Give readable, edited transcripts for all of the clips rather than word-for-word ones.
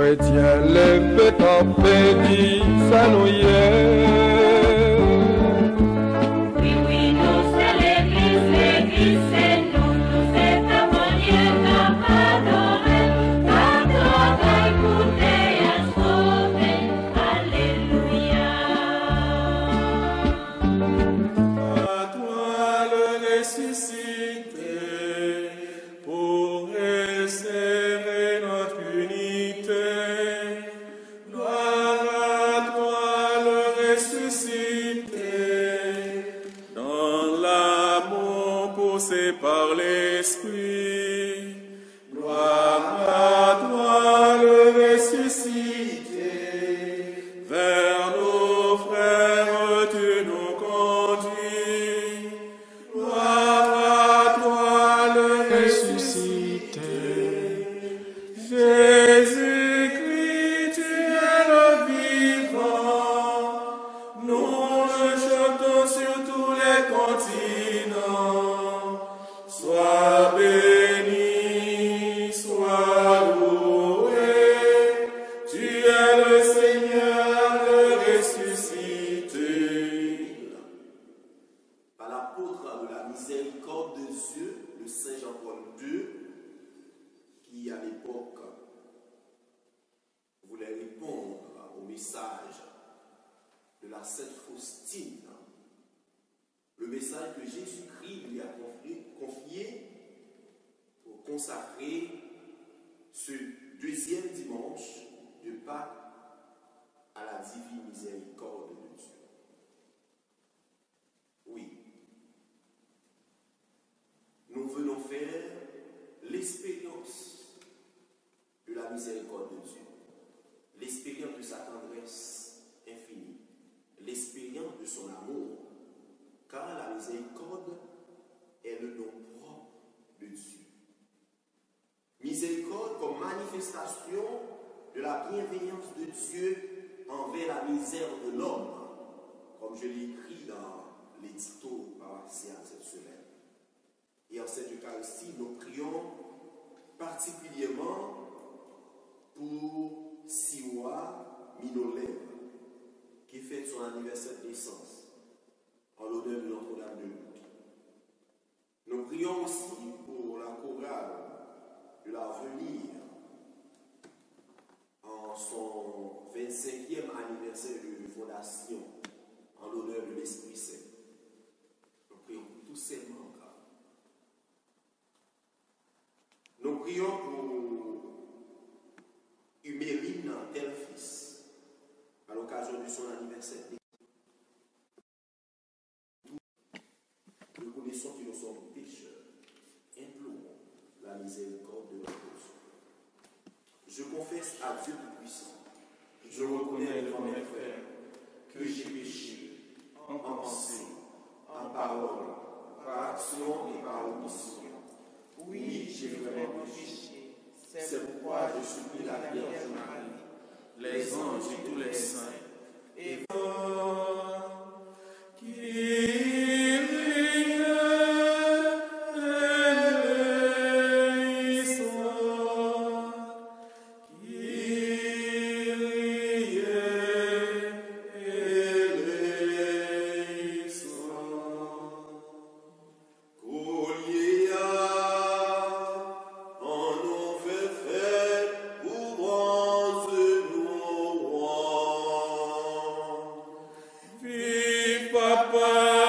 chrétien, lève ta béni, ça nous y est. Oui, oui, nous c'est l'église c'est nous, c'est ta manière d'adorer, écouter à sauver, alléluia. À toi le ressuscité, pour restaurer notre unité. Gloire à toi le ressuscité, dans l'amour poussé par l'Esprit. Gloire à toi le ressuscité, vers nos frères tu nous conduis. Gloire à toi le ressuscité, Jésus-Christ, tu es le vivant. Nous le chantons sur tous les continents. Sois béni, sois loué. Tu es le Seigneur, le ressuscité. Par l'apôtre de la miséricorde de Dieu, le Saint Jean-Paul II, qui à l'époque voulait répondre au message de la Sainte Faustine, le message que Jésus-Christ lui a confié pour consacrer ce deuxième dimanche de Pâques à la divine miséricorde de Dieu. Oui, nous venons faire l'expérience de la miséricorde de Dieu, l'expérience de sa tendresse infinie, l'expérience de son amour, car la miséricorde est le nom propre de Dieu. Miséricorde comme manifestation de la bienveillance de Dieu envers la misère de l'homme, comme je l'ai écrit dans l'édito paroissial cette semaine. Et en cette Eucharistie, nous prions particulièrement pour Siwa Minolev, qui fête son anniversaire de naissance, en l'honneur de Notre-Dame de Lourdes. Nous prions aussi pour la chorale de l'Avenir en son 25e anniversaire de fondation, en l'honneur de l'Esprit Saint. Nous prions pour tous ces membres. Nous prions pour Huméline Telfis, à l'occasion de son anniversaire. Nous connaissons que nous sommes pécheurs. Implorons la miséricorde de notre Dieu. Je confesse à Dieu Tout-Puissant. Je reconnais devant mes frères que j'ai péché en pensée, en parole, par action et par omission. Oui, j'ai vraiment péché. C'est pourquoi je supplie la Vierge Marie, les anges et tous les saints, et Papa.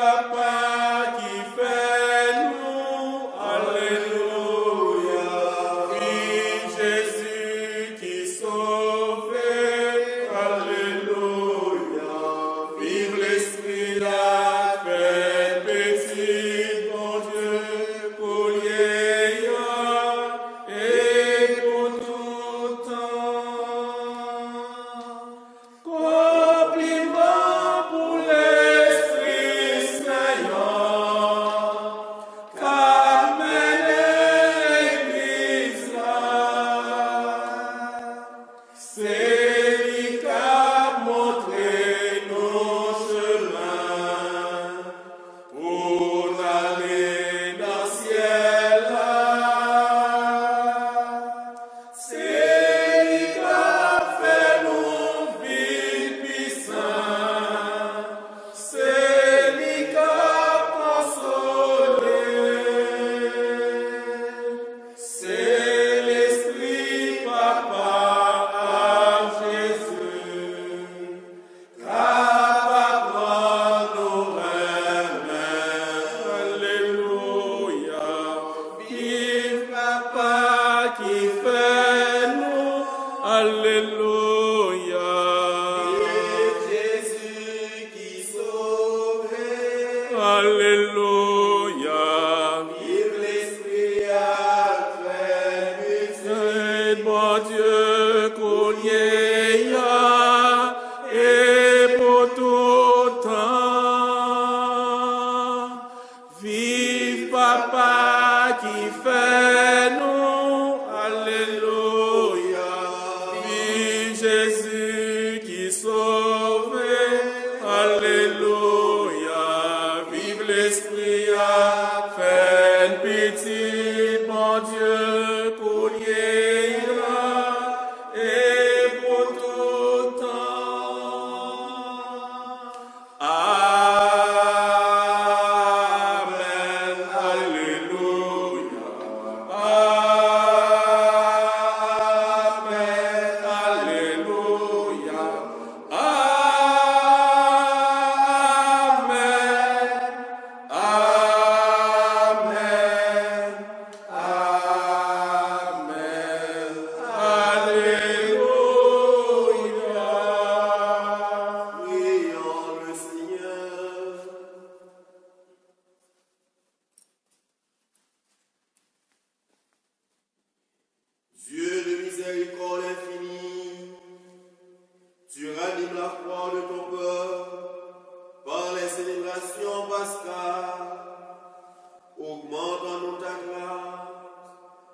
Papa qui fait nous, Alléluia. Vive Jésus qui sauve, Alléluia. Vive l'Esprit la fait petit, bon Dieu, pour l'hier et pour tout temps. Compliment pour l'Esprit Seigneur, qu'a mené l'Église là. C'est lui qui a montré nos chemins pour aller dans le ciel là. C'est lui qui a fait nous vivre puissants. C'est lui qui a consolé. C'est l'Esprit Papa à Jésus, capable nos remèdes. Alléluia. Vive Papa qui fait nous. Alléluia. Vive Jésus qui sauve. Alléluia. Vive l'Esprit à fait puissant. Bon Dieu, collier et pour tout temps. Vive Papa qui fait nous. Alléluia. Vive Jésus qui sauve. Alléluia. Vive l'Esprit à faire petit, bon Dieu, collier et pour tout temps. Amen. Alléluia. Amen. Alléluia. Amen. Amen. Amen. Alléluia. Prions le Seigneur. Dieu de miséricorde infinie, tu ranimes la foi de ton peuple par les célébrations pascales. Augmente en nous ta grâce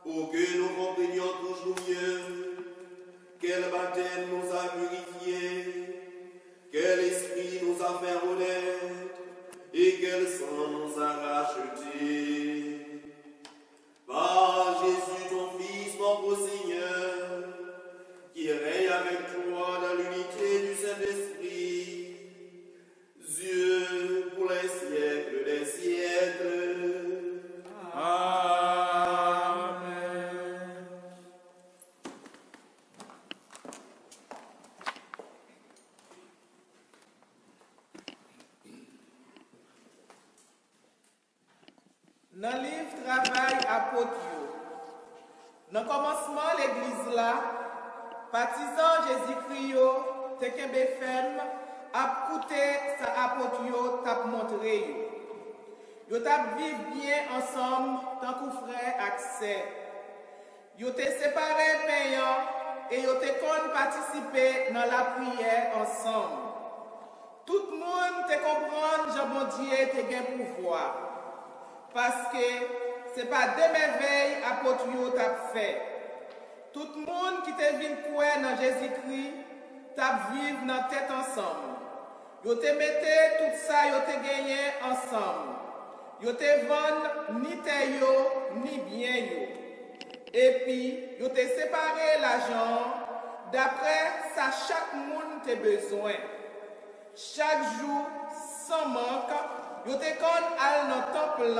pour que nous comprenions toujours mieux quel baptême nous a purifiés, quel esprit nous a fait honnêtes et quel sang nous a rachetés. Par Jésus ton Fils, mon beau Seigneur, qui règne avec toi dans l'unité du Saint-Esprit, Dieu pour les siècles des siècles. Amen. Dans le livre Travail apôtre, dans le commencement l'église là, partisan Jésus-Christ, te kembe ferme, a coûté sa apôtre t'a montré. Yo t'a vivre bien ensemble tant que frère accès. Yo te séparé payant et yo te kon participer dans la prière ensemble. Tout le monde te comprend, Jean bon Dieu te gain pouvoir. Parce que ce n'est pas des merveilles apôtre t'a fait. Tout le monde qui te vient croire dans Jésus-Christ t'a vivre dans tête ensemble. Yo te mette tout ça, yo te gagné ensemble. Yo te vend ni terre yo, ni bien yo. Et puis, yo te séparé l'argent d'après ça chaque monde te besoin. Chaque jour, sans manque, yo te kon al dans temple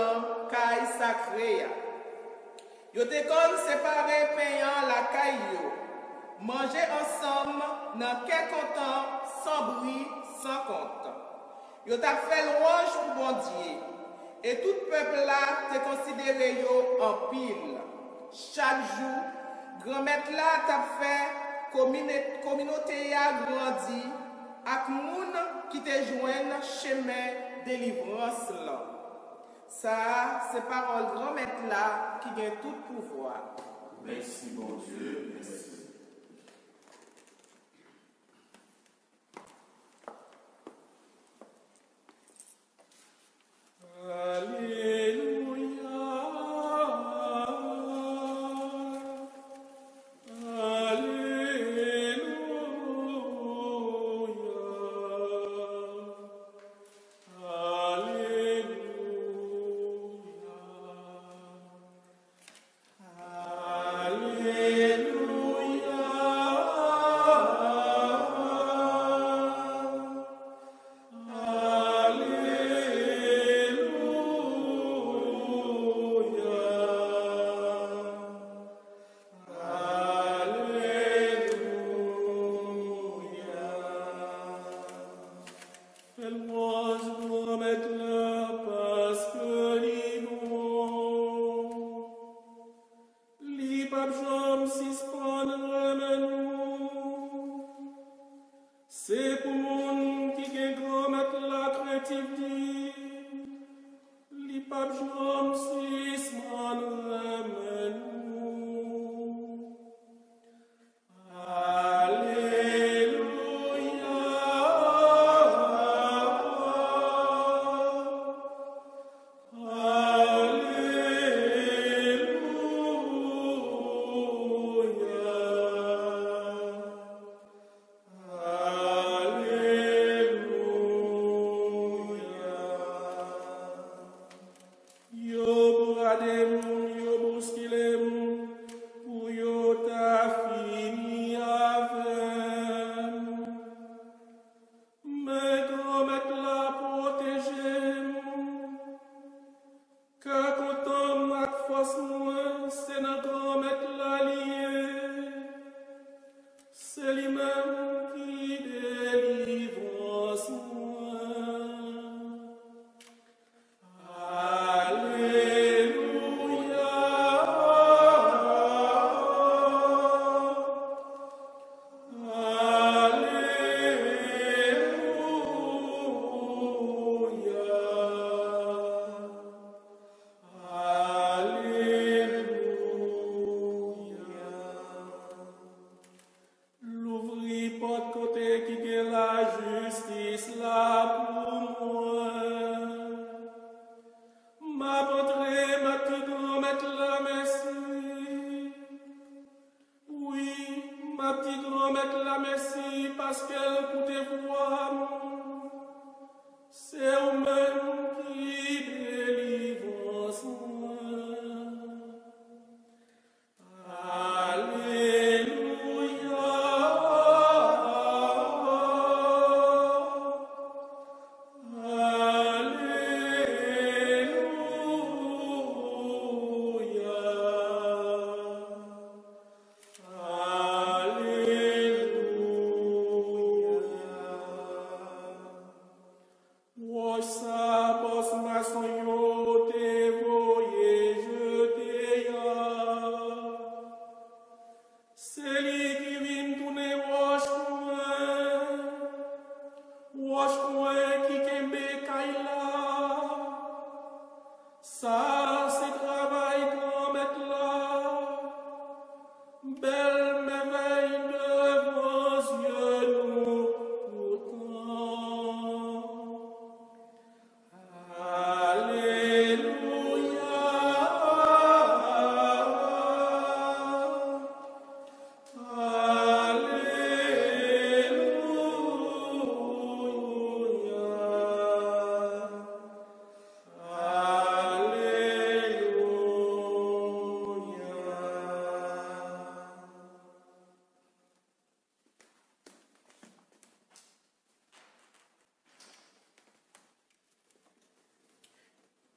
caille sacré. Yo te kon séparé payant la caille yo. Manger ensemble dans quel content, sans bruit, sans compte. Yo t'a fait louange pour bon Dieu. Et tout peuple là te considéré yo en pile. Chaque jour, grand-mère là t'a fait communauté a grandi ak moun qui te joignent chemin délivrance là. Ça, c'est parole grand-mère là qui gagne tout pouvoir. Merci, mon Dieu, merci.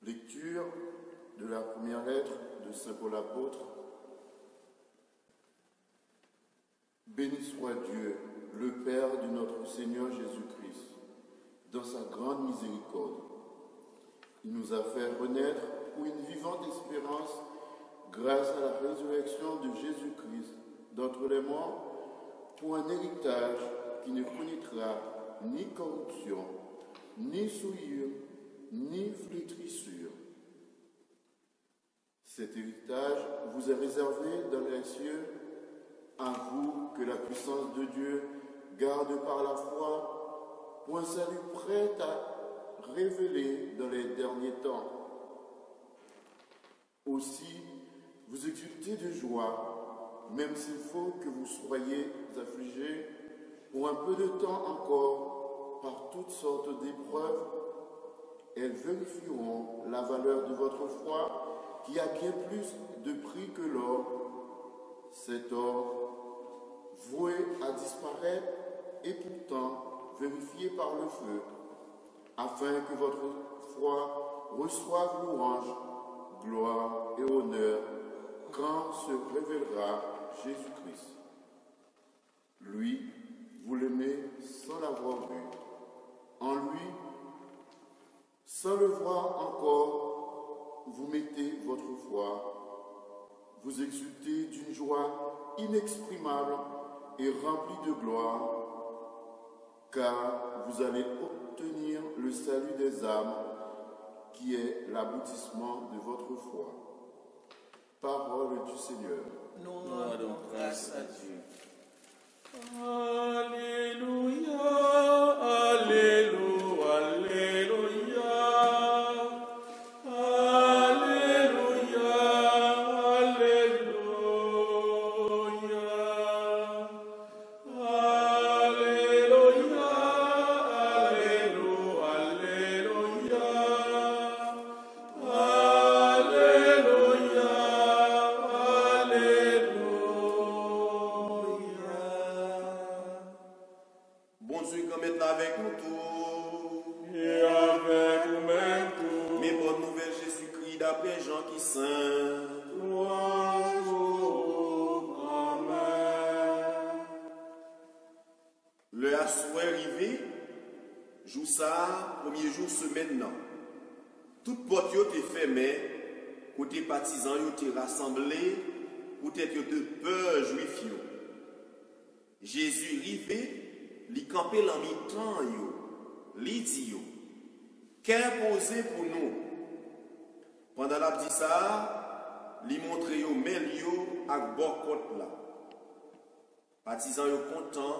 Lecture de la première lettre de Saint Paul apôtre. Béni soit Dieu, le Père de notre Seigneur Jésus-Christ. dans sa grande miséricorde. Il nous a fait renaître pour une vivante espérance grâce à la résurrection de Jésus-Christ d'entre les morts, pour un héritage qui ne connaîtra ni corruption, ni souillure, ni flétrissure. Cet héritage vous est réservé dans les cieux, à vous que la puissance de Dieu garde par la foi pour un salut prêt à révéler dans les derniers temps. Aussi, vous exultez de joie, même s'il faut que vous soyez affligés pour un peu de temps encore par toutes sortes d'épreuves. Elles vérifieront la valeur de votre foi, qui a bien plus de prix que l'or. Cet or, voué à disparaître, et pourtant vérifié par le feu, afin que votre foi reçoive louange, gloire et honneur quand se révélera Jésus-Christ. Lui, vous l'aimez sans l'avoir vu. En lui, sans le voir encore, vous mettez votre foi. Vous exultez d'une joie inexprimable et remplie de gloire, car vous allez obtenir le salut des âmes, qui est l'aboutissement de votre foi. Parole du Seigneur. Nous rendons grâce à Dieu. Alléluia, Alléluia, Alléluia. Alléluia, Alléluia. Alléluia, Alléluia, Alléluia. Bon Dieu, comme est avec nous tous. Et avec nous-mêmes tous. Mes bonnes nouvelles, Jésus-Christ, d'après Jean qui saint. Louange au grand-mère. Le assoir arrivé, jour ça, premier jour semaine non. Toute porte yo te fermée, côté partisans yo te rassemblés, peut-être yo te peur juif yo. Jésus rivé, li campé l'en mi-temps yo, li dit yo, qu'imposé pour nous. Pendant la dit ça, li montre yo mel yo ak bon côte là. Partisans yo content,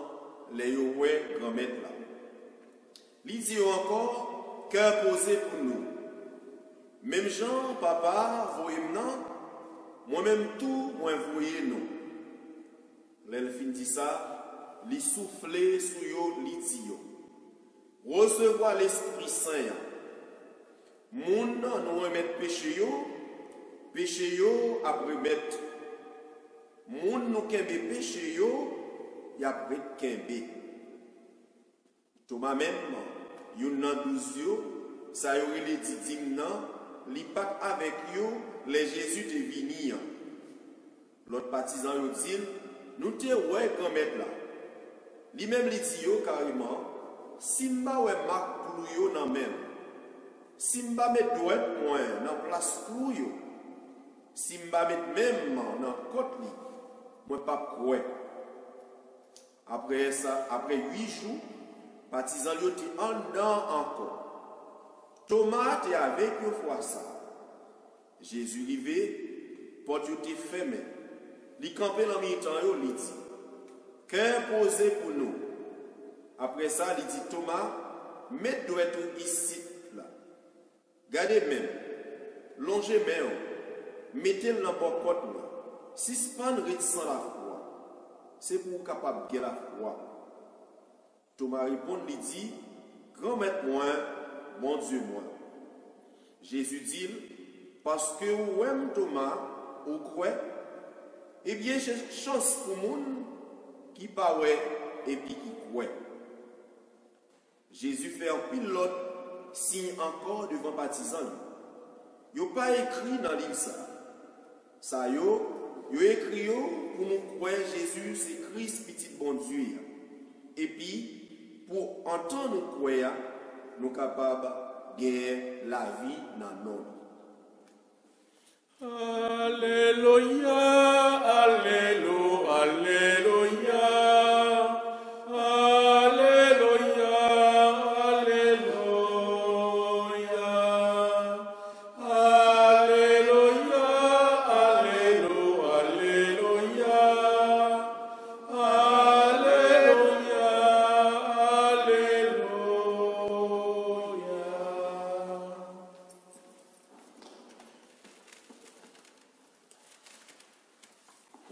les yo ouais grand-mère là. Li dit yo encore, qu'imposé pour nous. Même Jean, papa, voyez non, moi-même tout, moi voyez non. L'elfine dit ça, li souffler sous yo, li dit yo. Recevoir l'Esprit Saint. Moun nous remettre péché yo après mettre. Moun nous kembe péché yo, y après kembe. Thomas même, yon nan 12 yo, ça yo li dit dim nan, li pak avec yo, les Jésus te vini. L'autre partisan yo dit, nous te ouais grand-mère là. Li même li dit yo carrément, simba ouais mak pour yo nan même. Simba met doit moi nan place pour yo. Simba met même nan côte li. Moi pas ouais. Après ça, après 8 jours, partisan yo te en dedans encore. Thomas était avec eux fois ça. Jésus rivé, porte yo te fermé. Li campé dans mi-temps yo li dit, qu'imposé pour nous. Après ça, il dit Thomas, mets doit être ici là. Gardez même, longez même, mettez-le dans la côte là. Si ce pas sans la foi, c'est pour capable de la foi. Thomas répond, il dit, grand maître moi, mon Dieu moi. Jésus dit, parce que vous aimez Thomas, vous croyez, eh bien, j'ai chance pour le monde qui parle et puis qui croit. Jésus fait un pilote signe encore devant partisans. Il n'a pas écrit dans le livre ça. Ça, il a écrit pour nous croire Jésus, c'est Christ, petit bon Dieu. Et puis, pour entendre nous croire, nous capables de gagner la vie dans nous. Alléluia, Alléluia, Alléluia, Alléluia, Alléluia, Alléluia, Alléluia, Alléluia, Alléluia.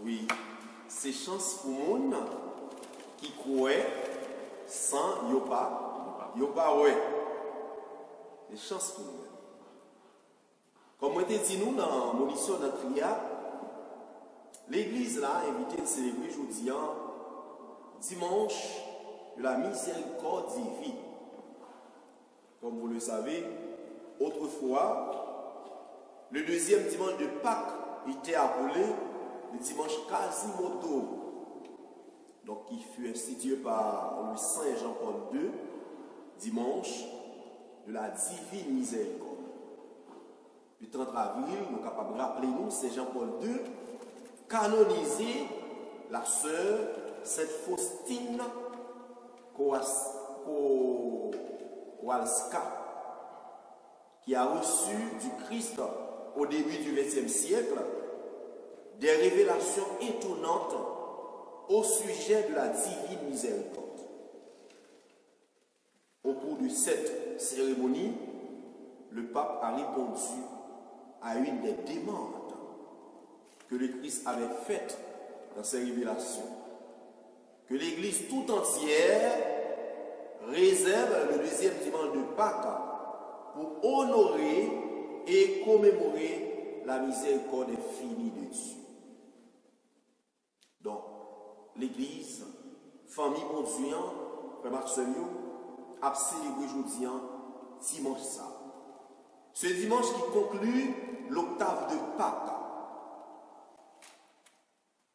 Oui, c'est chance pour monde qui croit sans yopa ouais. C'est chance pour nous. Comme on te dit nous dans mon mission de prière, l'église là invité de célébrer aujourd'hui dimanche de la miséricorde divine. Comme vous le savez, autrefois, le deuxième dimanche de Pâques était appelé le dimanche Quasimodo, donc qui fut institué par le Saint Jean-Paul II, dimanche de la divine miséricorde. Le 30 avril, nous sommes capables de rappeler nous, Saint Jean-Paul II canonisé la sœur Sainte Faustine Kowalska, qui a reçu du Christ au début du XXe siècle des révélations étonnantes au sujet de la divine miséricorde. Au cours de cette cérémonie, le pape a répondu à une des demandes que le Christ avait faites dans ses révélations, que l'Église tout entière réserve le deuxième dimanche de Pâques pour honorer et commémorer la miséricorde infinie de Dieu. Donc, l'Église, famille bon Dieu, frère Marcelio, a célébré aujourd'hui dimanche ça. Ce dimanche qui conclut l'octave de Pâques.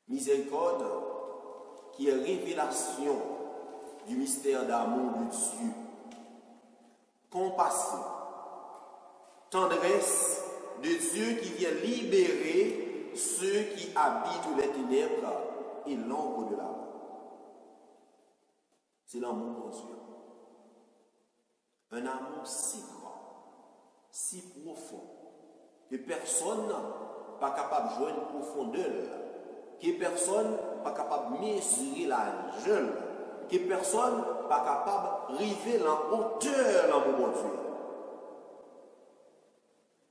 Miséricorde, qui est révélation du mystère d'amour de Dieu. Compassion, tendresse de Dieu qui vient libérer ceux qui habitent les ténèbres et l'ombre de la mort. C'est l'amour de Dieu. Un amour si grand, si profond, que personne n'est pas capable de jouer une profondeur, que personne n'est pas capable de mesurer la jeune, que personne n'est pas capable de river la hauteur de l'amour de Dieu.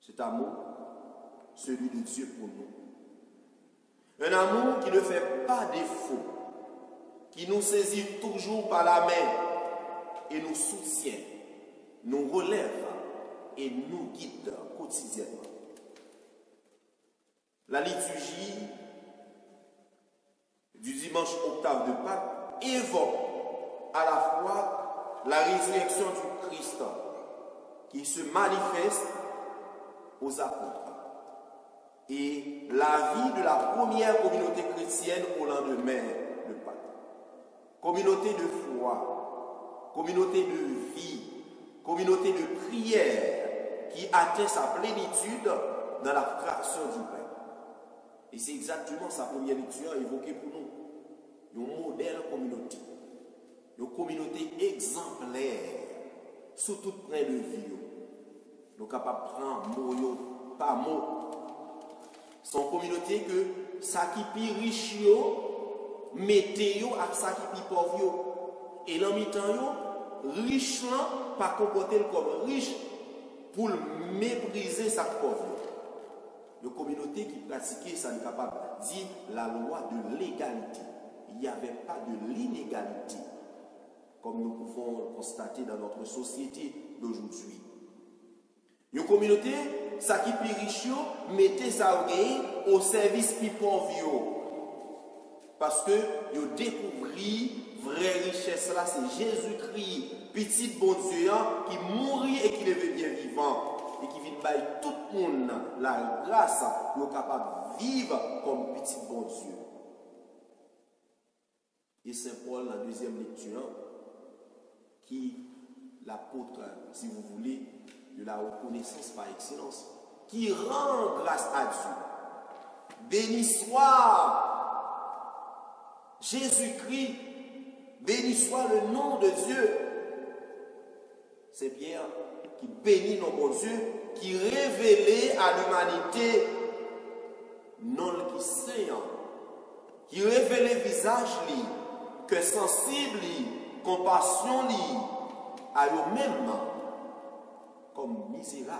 Cet amour, celui de Dieu pour nous. Un amour qui ne fait pas défaut, qui nous saisit toujours par la main et nous soutient, nous relève et nous guide quotidiennement. La liturgie du dimanche octave de Pâques évoque à la fois la résurrection du Christ qui se manifeste aux apôtres et la vie de la première communauté chrétienne au lendemain de Pâques. Communauté de foi, communauté de vie, communauté de prière qui atteint sa plénitude dans la fraction du pain. Et c'est exactement sa première lecture évoquée pour nous. Une modèle communauté. Une communauté exemplaire sous tout point de vie. Nous sommes capables de prendre mot par mot. Son communauté que ça qui est riche, mettez à ça qui est pauvre. Et l'en mi-temps, riche là, pas comporter comme riche pour mépriser sa pauvre. Une communauté qui pratiquait, ça n'est capable de dire la loi de l'égalité. Il n'y avait pas de l'inégalité, comme nous pouvons le constater dans notre société d'aujourd'hui. Une communauté, ça qui est riche, mettez ça au service plus pauvre. Parce que vous découvrez vraie richesse là, c'est Jésus-Christ, petit bon Dieu, qui mourit et qui est bien vivant. Et qui vient bailler tout le monde la grâce pour être capable de vivre comme petit bon Dieu. Et Saint Paul, la deuxième lecture, qui l'apôtre, si vous voulez, de la reconnaissance par excellence, qui rend grâce à Dieu. Béni soit Jésus-Christ, béni soit le nom de Dieu. C'est Pierre qui bénit nos bons Dieu, qui révélait à l'humanité non qui sait, qui révélait visage li, que sensible li, compassion li, à eux-mêmes comme misérables,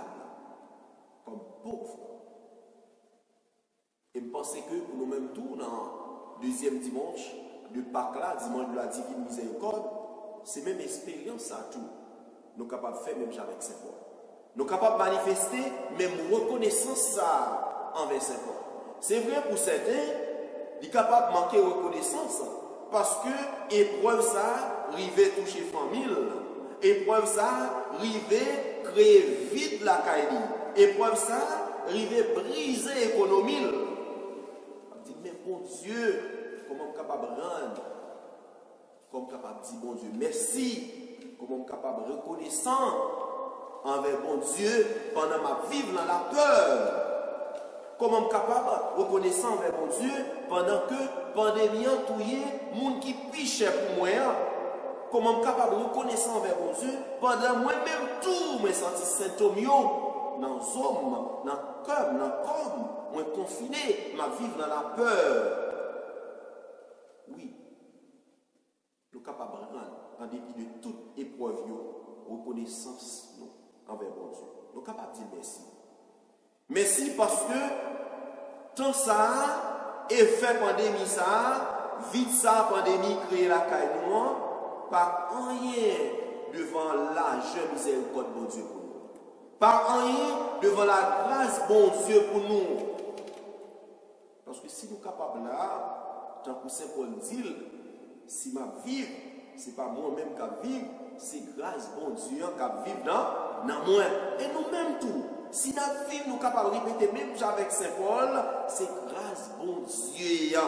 comme pauvres. Et je pense que pour nous-mêmes tous, dans le deuxième dimanche de Pâques là, dimanche de la divine miséricorde, c'est même expérience à tout. Nous sommes capables de faire même avec Saint-Paul. Nous sommes capables de manifester même reconnaissance ça envers Saint-Paul. C'est vrai pour certains, ils sont capables de manquer reconnaissance parce que épreuve ça, arriver toucher famille, épreuve ça, arriver créer vide la caille, épreuve ça, arriver briser l'économie. On dit, mais bon Dieu, comment on est capable de rendre, comment on est capable de dire bon Dieu, merci, comment on est capable de reconnaissant envers bon Dieu pendant ma vie dans la peur. Comment on est capable de reconnaissant envers bon Dieu pendant que pandémie a touillé, monde qui piche pour moi. Comment on est capable de reconnaissant envers bon Dieu pendant moi-même tout, moi senti symptômes dans les hommes, dans le cœur, dans le corps, moi confiné, ma vie dans la peur. Oui, nous sommes capables de rendre, en dépit de toute épreuve, reconnaissance envers bon Dieu. Nous sommes capables de dire merci. Merci parce que tant ça, effet pandémie ça, vite ça, pandémie créé la caille noire, pas rien devant l'âge miséricorde bon Dieu pour nous. Pas rien devant la grâce bon Dieu pour nous. Parce que si nous sommes capables là, tant que Saint Paul dit, si ma vie, ce n'est pas moi-même qui vive, c'est grâce bon Dieu qui vive dans moi. Et nous-mêmes tout. Si nous vivons, nous sommes capables de répéter même avec Saint Paul, c'est grâce bon Dieu.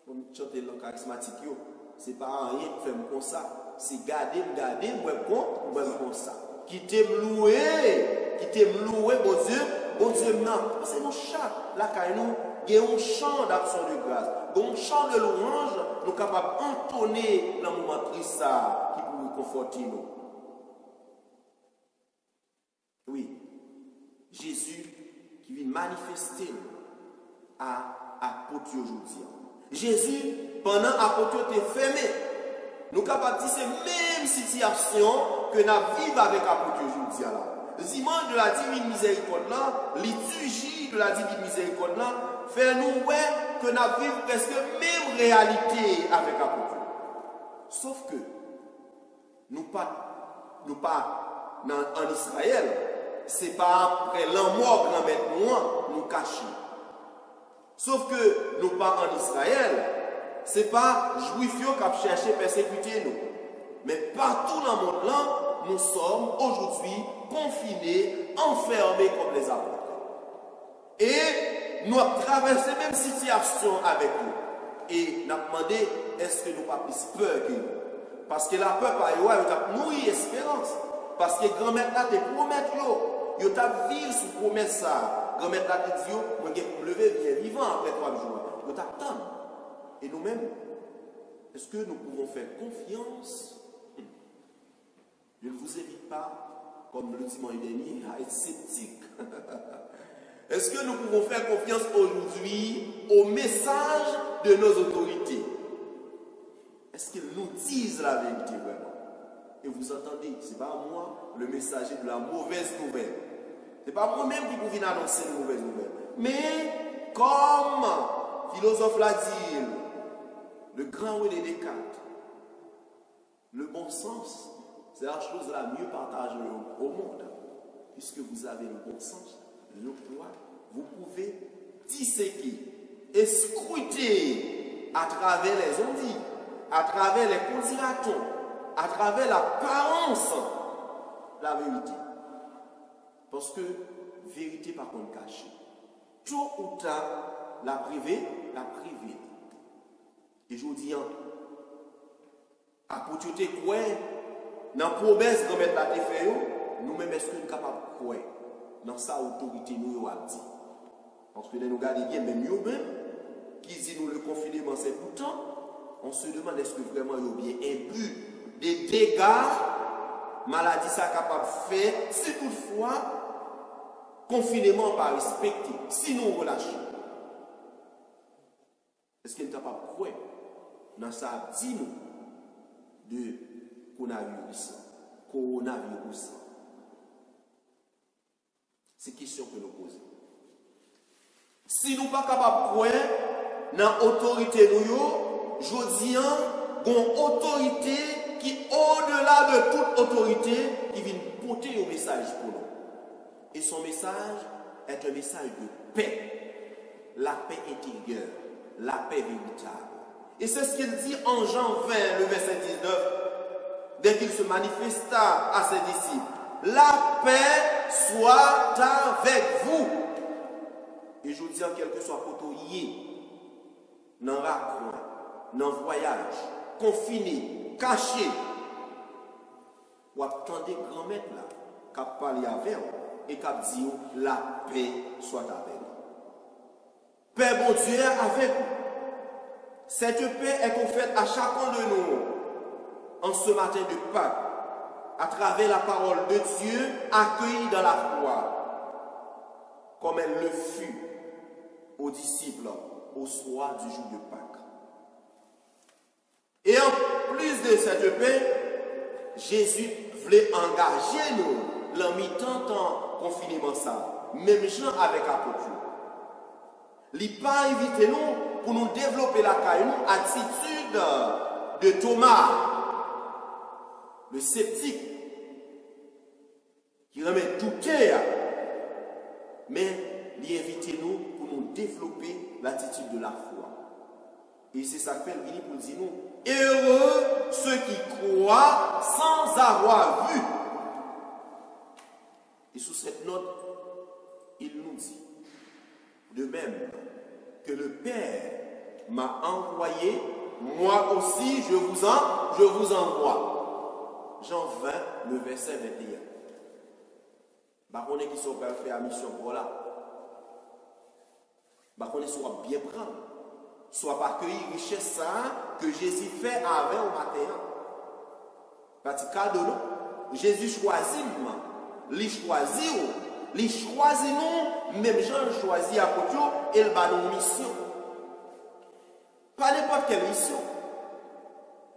Comme chanter le charismatique, ce n'est pas rien de faire comme ça. C'est garder, moi comme ça. Qui t'aime louer, bon Dieu, non. C'est nos chats, là, quand nous, il y a un chant d'action de grâce, un chant de louange, nous sommes capables d'entonner dans le moment triste qui peut nous conforter nous. Oui, Jésus qui vient manifester à apôtre aujourd'hui. Jésus, pendant l'apôtre était fermé, nous sommes capables de dire c'est la même situation que nous vivons avec l'apôtre aujourd'hui. Le dimanche de la divine miséricorde là, liturgie de la divine miséricorde là, fait nous que nous vivons presque la même réalité avec l'apôtre. Sauf que nous pas en Israël, c'est pas après la mort grand-mère nous cacher. Sauf que nous pas en Israël, c'est pas juifs qui ont cherché à persécuter nous. Mais partout dans le monde là, nous sommes aujourd'hui confinés, enfermés comme les apôtres. Et nous avons traversé la même situation avec nous. Et nous avons demandé, est-ce que nous n'avons pas plus peur que nous? Parce que la peur, par exemple, nous avons nourri espérance. Parce que grand-mère là te promet yo t'a vivre sous promesse ça. Grand-mère là te dit moi je vais me lever bien vivant après 3 jours. Yo t'attend. Et nous-mêmes, est-ce que nous pouvons faire confiance? Je ne vous invite pas, comme le dimanche dernier, à être sceptique. Est-ce que nous pouvons faire confiance aujourd'hui au message de nos autorités? Est-ce qu'ils nous disent la vérité vraiment? Et vous entendez, ce n'est pas moi le messager de la mauvaise nouvelle. Ce n'est pas moi-même qui vous viens annoncer une mauvaise nouvelle. Mais comme philosophe l'a dit, le grand René Descartes, le bon sens, c'est la chose la mieux partagée au monde. Puisque vous avez le bon sens, je crois, vous pouvez disséquer et scruter à travers les ondits, à travers les consiratons, à travers l'apparence, la vérité. Parce que vérité par contre cachée. Tôt ou tard, la privée. Et je vous dis, à pour tout quoi, dans la promesse de mettre la défaite, nous-mêmes, est-ce que nous sommes capables de croire dans sa autorité, nous avons dit. Parce que nous regardons bien, même nous-mêmes, qui dit nous le confinement, c'est pourtant, on se demande est-ce que vraiment il y a bien imbu des dégâts, maladie ça capable de faire, si toutefois, confinement pas respecté, si nous relâchons. Est-ce qu'il est capable de croire dans ça, dit-nous, de coronavirus. C'est une question que nous posons. Si nous ne sommes pas capables de croire dans l'autorité, je dis, une autorité qui, au-delà de toute autorité, qui vient porter un message pour nous. Et son message est un message de paix. La paix intérieure, la paix véritable. Et c'est ce qu'il dit en Jean 20, le verset 19, dès qu'il se manifesta à ses disciples. La paix soit avec vous. Et je dis en quelque soit côtoyé, dans raccoin, dans voyage, confiné, caché. Ou attendez grand-mère là, qui a parlé avec vous et qui a dit la paix soit avec vous. Père bon Dieu avec vous. Cette paix est offerte à chacun de nous en ce matin de Pâques, à travers la parole de Dieu accueillie dans la foi, comme elle le fut aux disciples au soir du jour de Pâques. Et en plus de cette paix, Jésus voulait engager nous dans mi-temps en confinement ça, même gens avec l'apôtre. Il n'a pas invité nous pour nous développer la attitude de Thomas, le sceptique, qui remet douter, mais il invite nous pour nous développer l'attitude de la foi. Et c'est ça qu'il vient pour dire nous, heureux ceux qui croient sans avoir vu. Et sous cette note, il nous dit, de même que le Père m'a envoyé, moi aussi je vous envoie. Jean 20, le verset 21. Bah, on est qui sont faire la mission pour là. Bah, on est soit bien prendre, soit pas accueillir richesse ça que Jésus fait avec au matin. Parce que cadeau, Jésus choisit moi, il choisit nous, même Jean choisit à côté et il va nous mission. Pas n'importe quelle mission.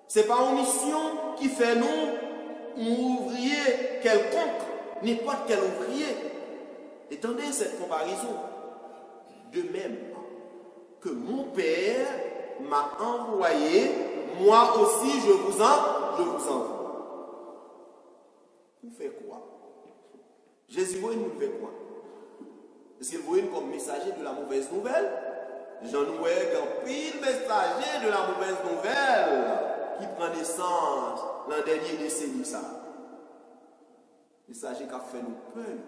Ce n'est pas une mission qui fait nous ouvriers quelconque, n'importe quel ouvrier. Étendez cette comparaison. De même que mon Père m'a envoyé, moi aussi je vous envoie. Vous faites quoi? Jésus voit nous fait quoi? Est-ce qu'il voit comme messager de la mauvaise nouvelle? Jean-Noël est un pile messager de la mauvaise nouvelle qui prend naissance l'an dernier décennie ça. Messager qui a fait nous peur,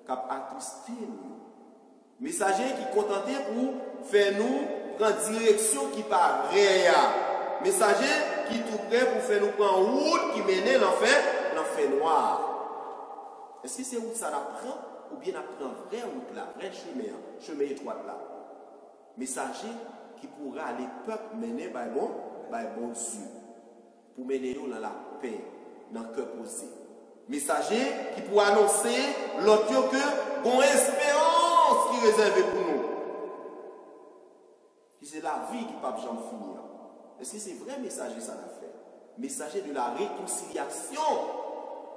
qui a attristé nous. Messager qui contenté pour faire nous prendre direction qui part réelle. Messager qui tout prêt pour faire nous prendre route qui mène l'enfer noir. Est-ce que c'est route ça l'apprend ou bien apprend vraie route là, vrai chemin étroit là? Messager qui pourra aller peuple mener par bon Dieu pour mener nous dans la paix, dans le cœur posé. Messager qui pourra annoncer l'autre que bon espérance qui est réservée pour nous. C'est la vie qui ne peut pas jamais finir. Est-ce que c'est vrai messager ça l'a fait? Messager de la réconciliation.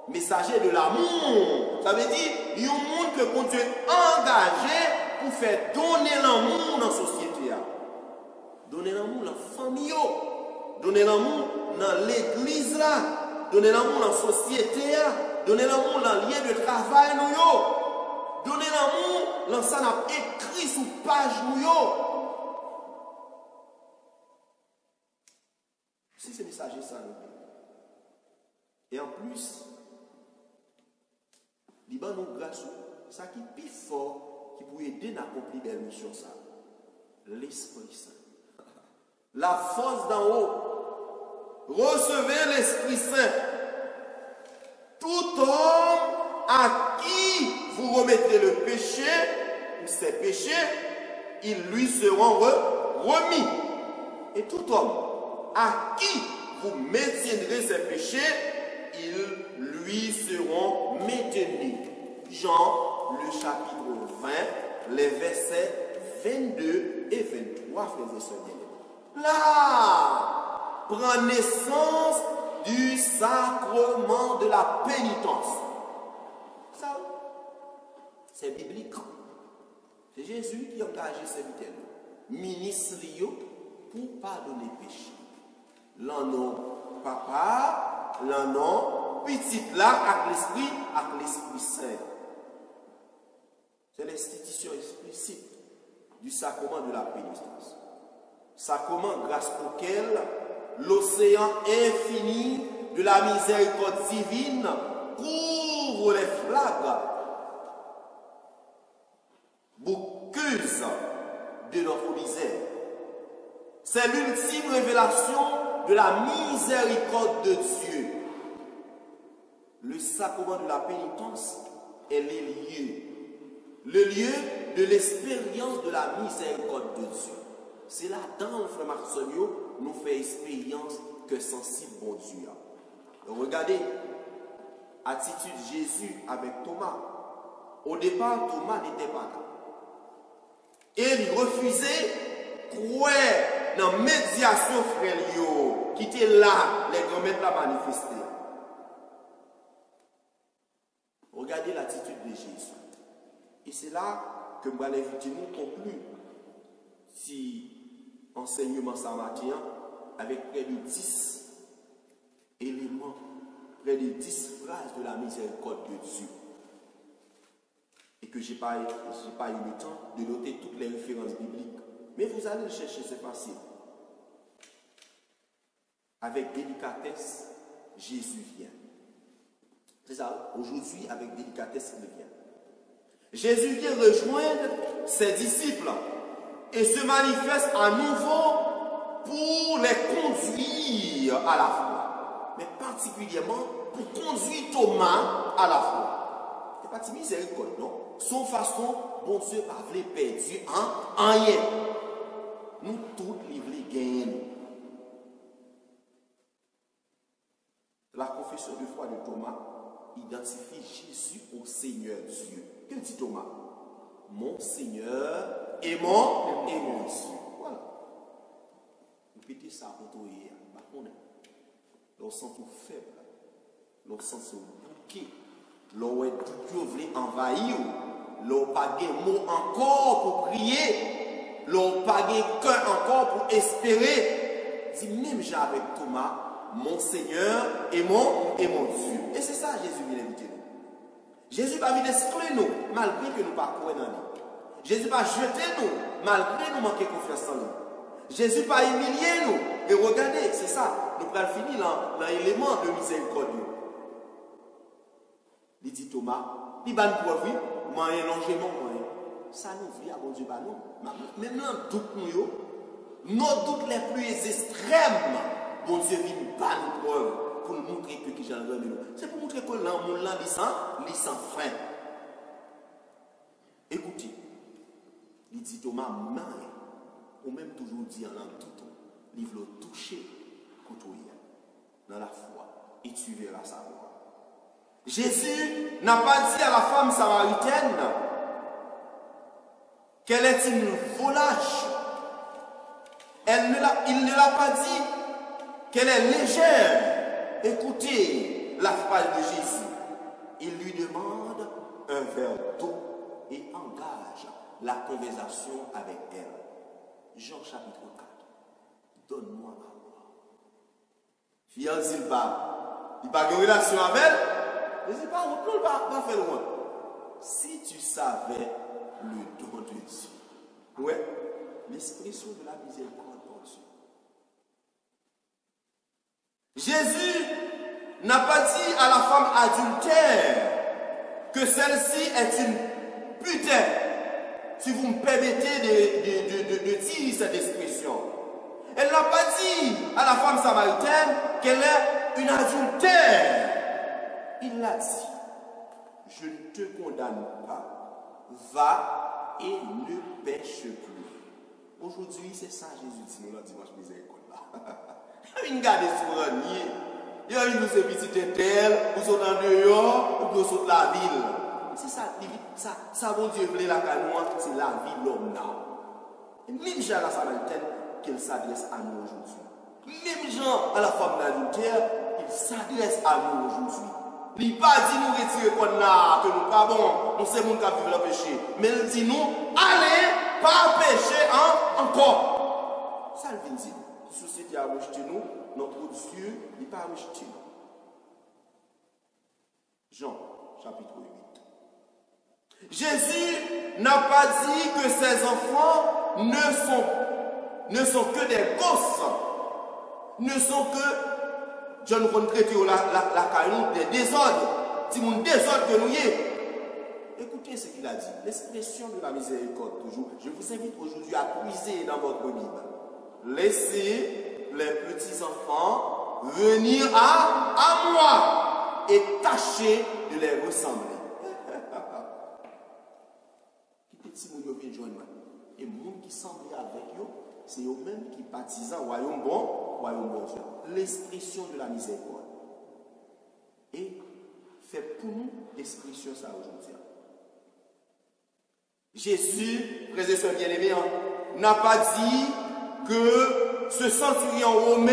Messager de l'amour. Ça veut dire, il y a un monde que bon Dieu engagé pour faire donner l'amour dans la société. Donner l'amour dans la famille. Donner l'amour dans l'église. Donner l'amour dans la société. Donner l'amour dans le lieu de travail. Donner l'amour dans ça n'a écrit sous page. Si c'est messager ça. Et en plus, Liban nous grâce, ça qui est plus fort, qui peut aider à accomplir des missions, ça. L'Esprit Saint. La force d'en haut. Recevez l'Esprit Saint. homme à qui vous remettrez le péché ou ses péchés, ils lui seront remis. Et tout homme à qui vous maintiendrez ses péchés, ils lui seront maintenus. Jean, le chapitre 20, les versets 22 et 23, frères et sœurs. Là, prend naissance du sacrement de la pénitence. Ça, c'est biblique. C'est Jésus qui a engagé ses ministres pour pardonner le péché. L'un non papa, l'un non petit là, avec l'Esprit Saint. C'est l'institution explicite du sacrement de la pénitence. Sacrement grâce auquel l'océan infini de la miséricorde divine couvre les flaques bouqueuses de notre misère. C'est l'ultime révélation de la miséricorde de Dieu. Le sacrement de la pénitence est le lieu de l'expérience de la miséricorde de Dieu. C'est là-dedans, frère Marcelio, nous fait expérience que sensible bon Dieu. Regardez, attitude de Jésus avec Thomas. Au départ, Thomas n'était pas là. Et il refusait croire dans la médiation frère qui était là, les grands-mères la manifester. Regardez l'attitude de Jésus. Et c'est là que je vais inviter nous conclure si enseignement samaritain avec près de 10 éléments, près de 10 phrases de la miséricorde de Dieu. Et que je n'ai pas eu le temps de noter toutes les références bibliques. Mais vous allez le chercher, c'est facile. Avec délicatesse, Jésus vient. C'est ça, aujourd'hui, avec délicatesse, il vient. Jésus vient rejoindre ses disciples et se manifeste à nouveau pour les conduire à la foi. Mais particulièrement pour conduire Thomas à la foi. C'est pas timide, c'est miséricorde, non? Son façon, bon Dieu, pas voulu perdre en rien. Nous tous, les voulons gagner. La confession de foi de Thomas identifie Jésus au Seigneur Dieu. Que dit Thomas? Mon Seigneur et mon Dieu. Voilà. Répétez ça pour toi hier. L'on sent tout faible. L'on sent tout bouquet. L'on est tout voulu envahir. L'on n'a pas de mots encore pour prier. L'on n'a pas de cœur encore pour espérer. Dit même j'ai avec Thomas, mon Seigneur et mon Dieu. Et c'est ça Jésus vient inviter nous. Jésus va venir exclure nous, malgré que nous ne pas croire dans lui. Jésus va jeter nous, malgré que nous manquons confiance en lui. Jésus va humilier nous. Et regardez, c'est ça. Nous allons finir dans l'élément de miséricorde. Il dit Thomas, il va nous prouver, moi, un longement, ça nous vit à bon Dieu, nous. Même dans le doute, nos doutes les plus extrêmes, bon Dieu vient nous battre nous preuve pour nous montrer que j'en ai nous. C'est pour montrer que l'amour là, il sans fin. Écoutez, il dit Thomas, ou même toujours dit en tout, il veut toucher dans la foi et tu verras sa gloire. Jésus n'a pas dit à la femme samaritaine qu'elle est une volage. Il ne l'a pas dit qu'elle est légère. Écoutez la phrase de Jésus. Il lui demande un verre d'eau et engage la conversation avec elle. Jean chapitre 4. Donne-moi à boire. Fiancé, il n'a pas de relation avec elle. Je ne sais pas, on ne va pas faire loin. Si tu savais le don de Dieu, ouais, l'expression de la miséricorde de Dieu. Jésus n'a pas dit à la femme adultère que celle-ci est une putain. Si vous me permettez de dire cette expression. Elle n'a pas dit à la femme samaritaine qu'elle est une adultère. il l'a dit, je ne te condamne pas, va et ne pêche plus. Aujourd'hui, c'est ça Jésus dit nous le dimanche miséricorde là. Il garde sur le nier. Il a une de ces petites tel, ou sont en dehors, ou sont la ville. C'est ça, bon Dieu voulait la canoë, c'est la vie de l'homme là. Et même Jean la Samaritaine, qu'elle s'adresse à nous aujourd'hui. Même Jean à la femme d'adultère, il s'adresse à nous aujourd'hui. Il n'a pas dit nous retirer qu'on a, que nous pas bon, on sait mon cas vivre le péché. Mais il dit nous, allez, pas pécher encore. Ça le vient dire. La société a rejeté nous, notre Dieu n'est pas rejeté nous. Jean, chapitre 8. Jésus n'a pas dit que ses enfants ne sont que des gosses, ne sont que, John retraité la caillou, des désordres, si mon désordre que nous y est. Écoutez ce qu'il a dit, l'expression de la miséricorde toujours. Je vous invite aujourd'hui à puiser dans votre Bible. Laissez les petits enfants venir à moi et tâchez de les ressembler. Si vous venez joindre et les gens qui semblent avec eux, c'est eux-mêmes qui baptisent royaume bon, royaume bon Dieu. L'expression de la miséricorde. Et fait pour nous l'expression ça aujourd'hui. Jésus, frères et sœurs bien-aimés, n'a pas dit que ce centurion romain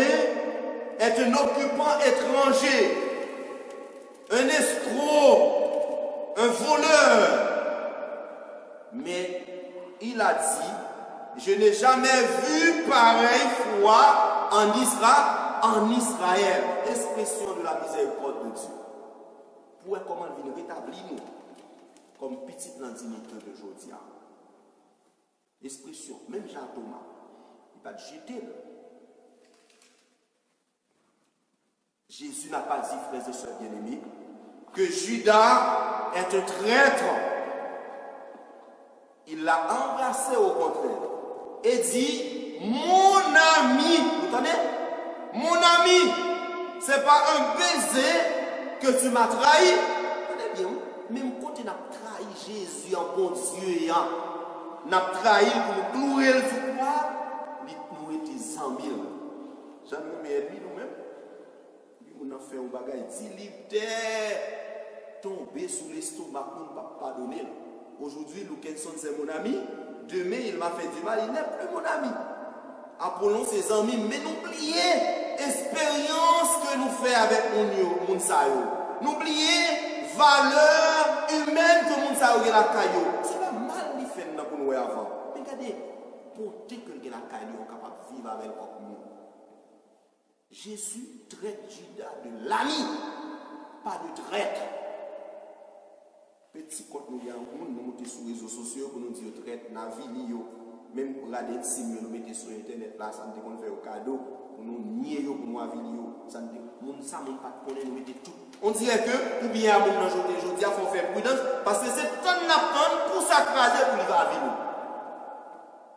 est un occupant étranger, un escroc, un voleur. Mais il a dit, je n'ai jamais vu pareille foi en Israël. Expression de la miséricorde de Dieu. Pour comment il vient rétablir nous comme petite dignité de aujourd'hui. Expression, même Jean Thomas, il va jeter. Jésus n'a pas dit, frères et sœurs bien-aimés, que Judas est un traître. Il l'a embrassé au contraire et dit, mon ami, vous entendez? Mon ami, c'est pas un baiser que tu m'as trahi. Attendez bien, même quand on a trahi Jésus en bon Dieu, on a trahi pour nous clouer le pouvoir, nous étions 100 000. J'en ai lui nous-mêmes. On a fait un bagage, il est tombé sous l'estomac, on ne va pas pardonner. Aujourd'hui, Lukenson c'est mon ami. Demain, il m'a fait du mal, il n'est plus mon ami. Appelons ses amis, mais n'oubliez l'expérience que nous faisons avec mon sayo. N'oubliez valeur humaine que mon sayo a la caillou. C'est pas mal de faire pour nous avant. Mais regardez, pour que la caillou est capable de vivre avec nous. Jésus traite Judas de l'ami, pas de traître. Petit quand nous mettons sur les réseaux sociaux pour nous dire traite la vie, même pour regarder si nous mettons sur internet là, ça nous fait au cadeau, pour nous nier pour nous la vie, ça nous pas connaître, nous mettons tout. On dirait que, ou bien à mon aujourd'hui, il faut faire prudence, parce que c'est tant d'attendre pour s'accraser pour vivre la vie.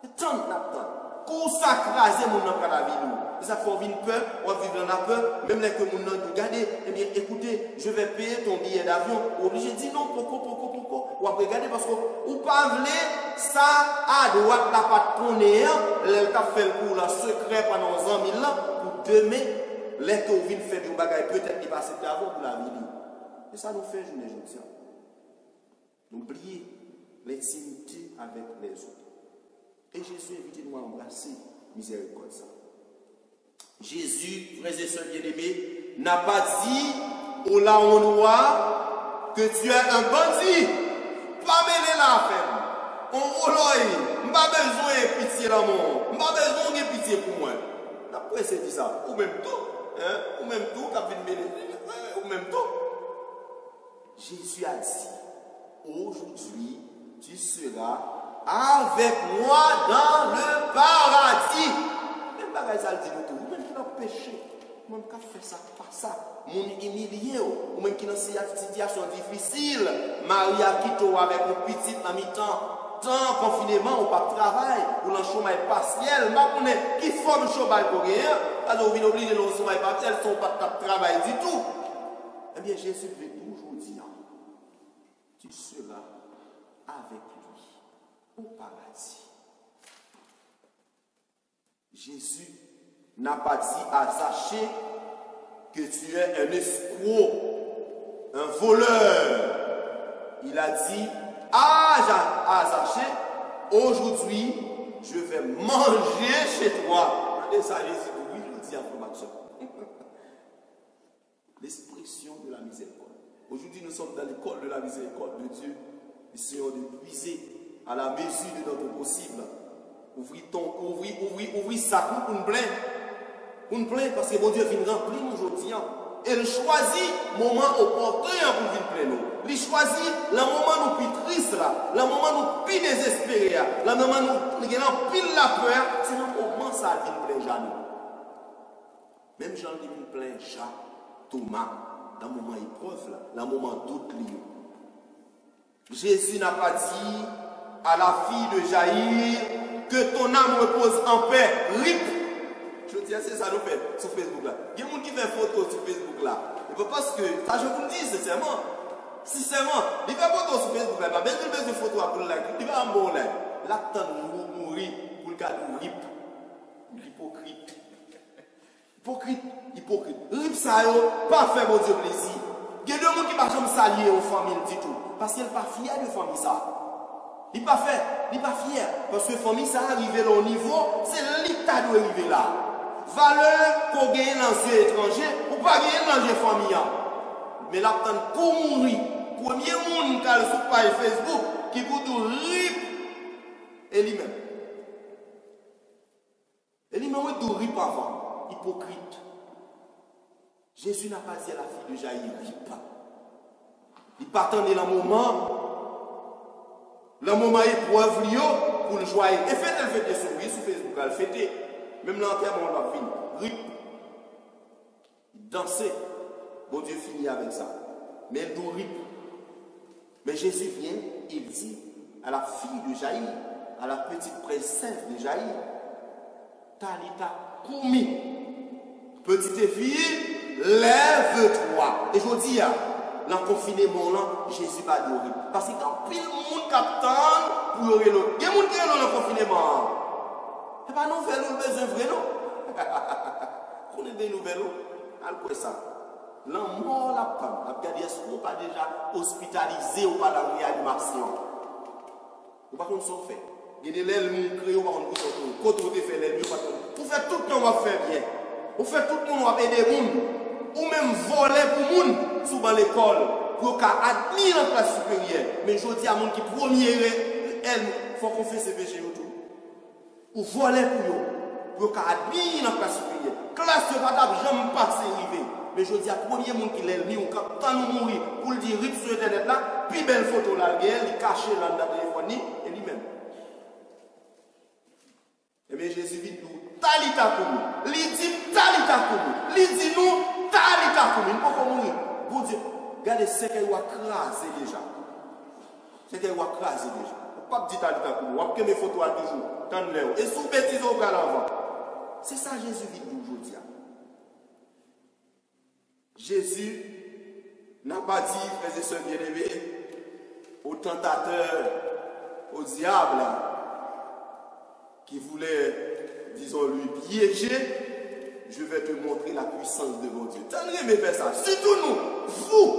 C'est tant d'attendre pour s'accraser pour la vie. Ça fait vivre peur, on va vivre dans la peur, même les que mon nom nous regardez, eh bien écoutez, je vais payer ton billet d'avion, obligé de dire non, pourquoi, ou après regarder parce que, ou pas voulez, ça à droite la patte tournée, elle t'a fait le coup là, secret pendant 100 000 ans, pour demain, les que vous venez faire du bagage, peut-être qu'il passe d'avant pour la vie. Et ça nous fait journée aujourd'hui. N'oubliez l'intimité avec les autres. Et Jésus invite nous à embrasser miséricorde ça. Jésus, frères et sœurs bien-aimés, n'a pas dit au laonnois que tu es un bandit. Pas mêler la femme. On voloye. Pas besoin de pitié l'amour. Pas besoin de pitié pour moi. Après, c'est dit ça. Ou même tout. Ou même tout. Ou même tout. Jésus a dit, aujourd'hui, tu seras avec moi dans le paradis. Même pas ça le dit tout. Même qui n'a péché, même qui a fait ça, pas ça, mon humilié, ou même qui dans une situation difficile, Maria quitte avec un petit en mi-temps, tant confinement ou pas de travail, ou le chômage partiel, mais qui forme le chômage pour rien, alors on vient oublier le chômage partiel, ils ne sont pas de travail du tout. Eh bien, Jésus veut toujours dire, tu seras avec lui au paradis. Jésus n'a pas dit à Zachée que tu es un escroc, un voleur. Il a dit à Zachée, aujourd'hui, je vais manger chez toi. Et ça, Jésus, oui, je le dis à Max. L'expression de la miséricorde. Aujourd'hui, nous sommes dans l'école de la miséricorde de Dieu. Essayons de puiser à la mesure de notre possible. Ouvrir sa coupe pour nous plaindre. Pour nous plaindre parce que mon Dieu vient remplir aujourd'hui. Et il choisit le moment opportun pour venir plaindre. Il choisit le moment nous plus triste, le moment nous plus désespéré, le moment nous avons pile la peur. C'est le moment ça vient plaindre Jean. Même Jean qui vient plaindre Jean, Thomas, dans le moment épreuve, dans le moment doute. Jésus n'a pas dit à la fille de Jaïr que ton âme repose en paix. RIP. Je dis, c'est ça nous fait sur Facebook là. Il y a des gens qui font photo sur Facebook là. Et parce que, ça je vous le dis sincèrement. Sincèrement, il fait photo sur Facebook là. Il va mettre une photo pour le like. Il va en bon là. L'acte nous mourir pour le cas de RIP. L'hypocrite. Hypocrite. RIP ça yo, pas faire mon Dieu plaisir. Il y a des gens qui ne sont pas s'allier aux familles du tout. Parce qu'elle n'est pas fière de famille ça. Il n'est pas fier. Parce que la famille, ça arrive là au niveau, c'est l'État doit arriver là. Valeur qu'on gagne dans les étrangers, ou pas gagner dans les familles. Mais là, pour mourir, premier monde qui a le page Facebook, qui peut tout rip, et lui-même. Et lui-même, il doit rip avant. Hypocrite. Jésus n'a pas dit à la fille de Jaïr, rip. Il partait dans le moment épreuve pour le joyer. Et faites elle fête sur Facebook, elle fête. Même l'enterrement, on va finir. Rip. Danser. Bon Dieu finit avec ça. Mais elle doit rip. Mais Jésus vient, il dit à la fille de Jaïr, à la petite princesse de Jaïr, Talita Koumi. Petite fille, lève-toi. Et je dis, dans le confinement, Jésus va dire. Parce que quand pile monde captant pour y aller l'autre. Il y a des gens qui sont dans le confinement. Ce n'est pas nous faire le besoin vrai, non? On est des nouvelles. Alors, quoi ça? La mort, la femme. Regardez, est-ce qu'on n'est pas déjà hospitalisé ou pas dans la réanimation? Ou pas qu'on s'en fait? Il y a des lèvres qui créent ou pas qu'on s'en fait. Quand on fait les mieux, on fait tout le temps, on va faire bien. On fait tout le temps, on va aider les gens. Ou même voler pour les gens, souvent l'école. Pour admettre la classe supérieure. Mais je dis à mon qui premier, elle, il faut qu'on fasse ses péchés autour. Ou voler pour admettre la classe supérieure. Classe de badab, j'aime pas s'arriver. Mais je dis à premier monde qui l'a mis, on quand nous mourir, pour le dire, rip sur internet là, puis belle photo là, il caché là dans la téléphonie, et lui-même. Et bien Jésus dit nous, Talita Koumi. Il dit Talita Koumi. Il dit nous, Talita Koumi. Nous ne pouvons pas mourir. Bon Dieu. Regardez ce qu'elle a crasé déjà. Ce qu'elle a crasé déjà. On ne peut pas dire Talita Koumi. On va mes photos à toujours. Et sous bêtise au bras l'avant. C'est ça Jésus dit aujourd'hui. Jésus n'a pas dit, frères et sœurs bien-aimés, aux tentateurs, au diable, qui voulait, disons, lui piéger, je vais te montrer la puissance de mon Dieu. T'en aimez faire ça. Surtout nous, vous,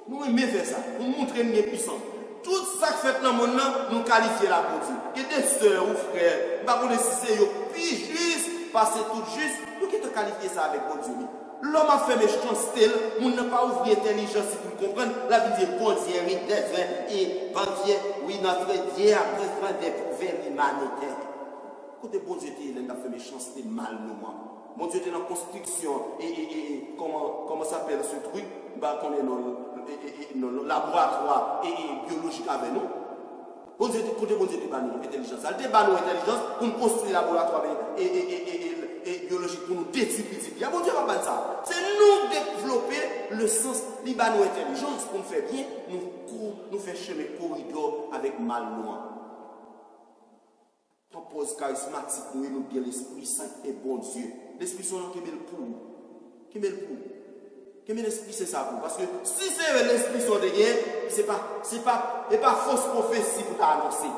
nous aimons faire ça. Nous montrer une puissance. Tout ça que fait dans le monde, nous qualifions la pour Dieu. Que des sœurs ou frères, nous ne si c'est puis juste, passer tout juste, nous qui te qualifier ça avec mon Dieu. L'homme a fait méchanceté, nous n'a pas ouvert l'intelligence pour comprendre. La vie dit bon Dieu, oui, des vins et bon Dieu, oui, notre Dieu a besoin d'éprouver l'humanité. Côté bon Dieu, il a fait méchanceté mal, nous. Mon Dieu était dans la construction et comment s'appelle ce truc? Bah, qu'on est dans le laboratoire et biologique avec nous. Bon Dieu, côté bon Dieu, il a intelligence. Il a intelligence pour construire le laboratoire et biologique pour nous détruire. Il y a bon Dieu qui va ça. C'est nous développer le sens libano intelligence pour nous faire bien, nous faire chemin corridor avec mal noir. On pose charismatique, nous bien l'Esprit Saint et bon Dieu. L'Esprit Saint qui met le pour. Qui met le pour. Combien l'esprit c'est ça pour? Parce que si c'est l'esprit sont de rien, c'est pas fausse prophétie pour t'annoncer.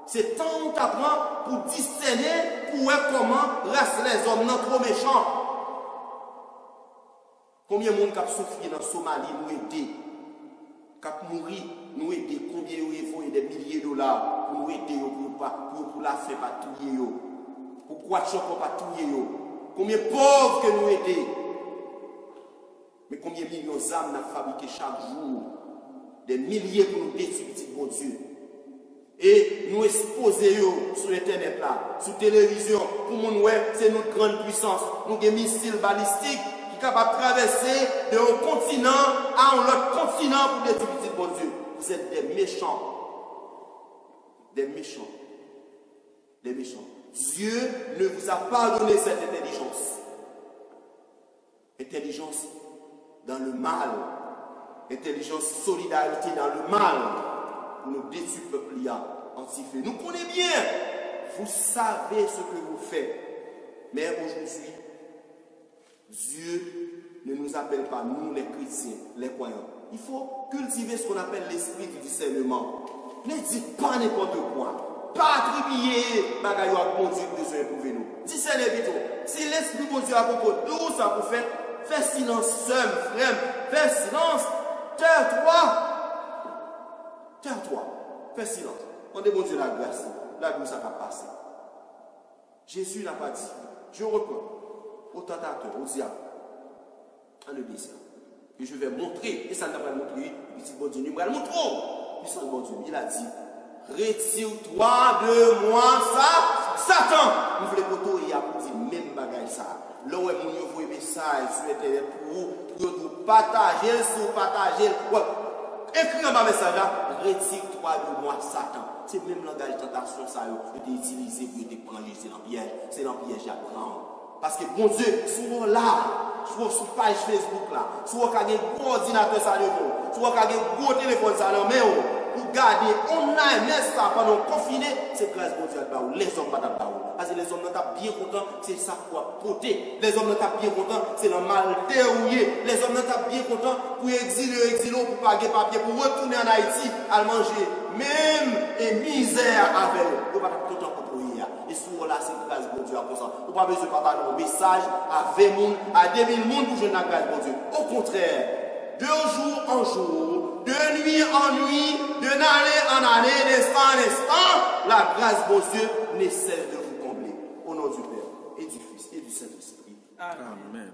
C'est temps où tu apprends pour discerner, pour voir comment restent les hommes non trop méchants. Combien de monde qui a souffert dans Somalie nous aider, qui a mouru nous aider, combien ils ont des milliers de dollars pour nous aider, pour la faire patrouiller, pour quoi choc patrouiller, combien de pauvres que nous aider. Mais combien de millions d'âmes nous fabriqué chaque jour, des milliers pour nous détruire, bon Dieu. Et nous exposer sur Internet là, sur télévision, pour nous c'est notre grande puissance. Nous avons des missiles balistiques qui sont capables de traverser d'un continent à un autre continent pour détruire, bon Dieu. Vous êtes des méchants. Des méchants. Des méchants. Dieu ne vous a pas donné cette intelligence. Intelligence dans le mal. Intelligence, solidarité dans le mal. Pour nous détruire le peuple anti-fait. Nous connaissons bien. Vous savez ce que vous faites. Mais aujourd'hui, Dieu ne nous appelle pas, nous les chrétiens, les croyants. Il faut cultiver ce qu'on appelle l'esprit du discernement. Ne dites pas n'importe quoi. Pas attribuer bagaille à bon Dieu de besoin pour nous. Discernez plutôt. Si l'esprit de Dieu a propos tout ça pour faire, fais silence seul, frère. Fais silence. Tais-toi. Tais-toi. Fais silence. On demande Dieu la grâce. La grâce a passé. Jésus n'a pas dit. Je reprends. Au tentateur, au diable. En le disant. Et je vais montrer. Et ça n'a pas montré. Petit bon Dieu, il va le montrer. Puissant bon Dieu. Il a dit. Retire-toi de moi, ça, Satan. Nous voulons poteau et a dit même bagaille ça. Là où vous voyez message sur Internet pour vous partager, sur partager. Écris un message là. Retire-toi de moi, Satan. C'est le même langage de tentation ça que tu utilisé pour te prendre. C'est dans le piège. C'est dans le piège à prendre. Parce que bon Dieu, souvent là, sur page Facebook là, souvent quand il y a un gros ordinateur ça devant, souvent quand il y a un gros téléphone ça devant, mais pour garder online, n'est-ce pas, pendant confiné, c'est grâce bon Dieu à vous. Les hommes pas d'abord. Parce que les hommes sont bien contents, c'est ça pour porter. Les hommes sont bien contents, c'est le mal dérouillé. Les hommes sont bien contents pour exiler, pour payer papier, pour retourner en Haïti à manger. Même et misère avec eux. Vous ne pouvez pas content pour prier. Et souvent là, c'est grâce bon Dieu à cause ça. Vous ne pouvez pas besoin de partager un message à 20 personnes, à 2000 personnes pour jouer la grâce bon Dieu. Au contraire, de jour en jour, de nuit en nuit, d'année en année, d'instant en instant, la grâce bon Dieu ne cesse de vous combler. Au nom du Père et du Fils et du Saint-Esprit. Amen.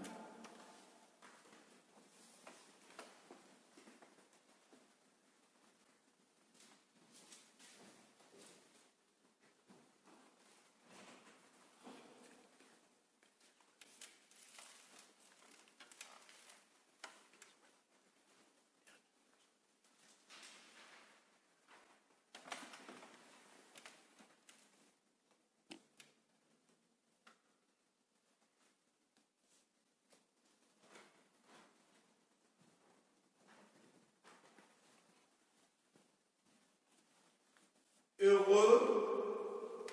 Heureux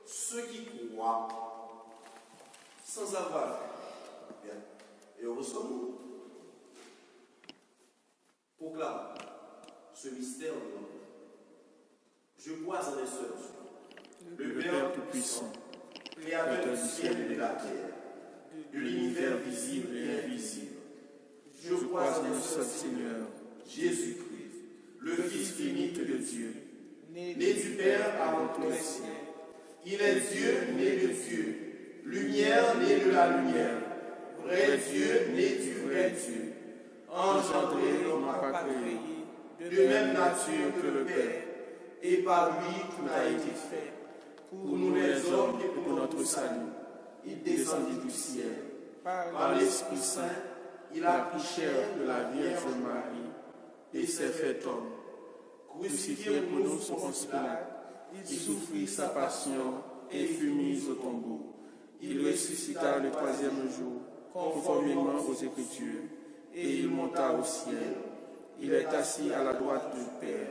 ceux qui croient sans avoir. Bien. Heureux sommes-nous. Proclame ce mystère de l'amour. Je crois en les seuls. Le Père Tout-Puissant, Créateur du ciel et de la terre, de l'univers visible et invisible. Je crois en le seul Seigneur, Jésus-Christ, le Fils unique de Dieu, né du Père avant tous les siècles. Il est Dieu, né de Dieu, lumière, né de la lumière, vrai Dieu, né du vrai Dieu, engendré, non pas créé, de même nature que le Père, et par lui tout a été fait. Pour nous les hommes et pour notre salut, il descendit du ciel. Par l'Esprit Saint, il a pris chair de la Vierge Marie, et s'est fait homme. Crucifié pour nous sur Ponce Pilate, il souffrit sa passion et fut mis au tombeau. Il ressuscita le troisième jour, conformément aux Écritures, et il monta au ciel. Il est assis à la droite du Père.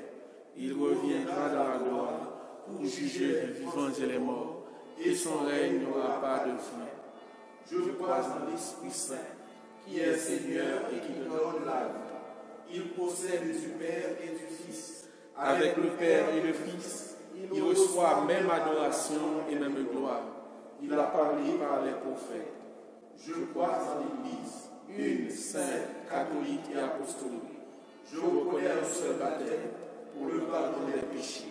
Il reviendra dans la gloire pour juger les vivants et les morts, et son règne n'aura pas de fin. Je crois en l'Esprit Saint, qui est Seigneur et qui donne la vie. Il procède du Père et du Fils. Avec le Père et le Fils, il reçoit même adoration et même gloire. Il a parlé par les prophètes. Je crois en l'Église, Une sainte, catholique et apostolique. je reconnais un seul baptême pour le pardon des péchés.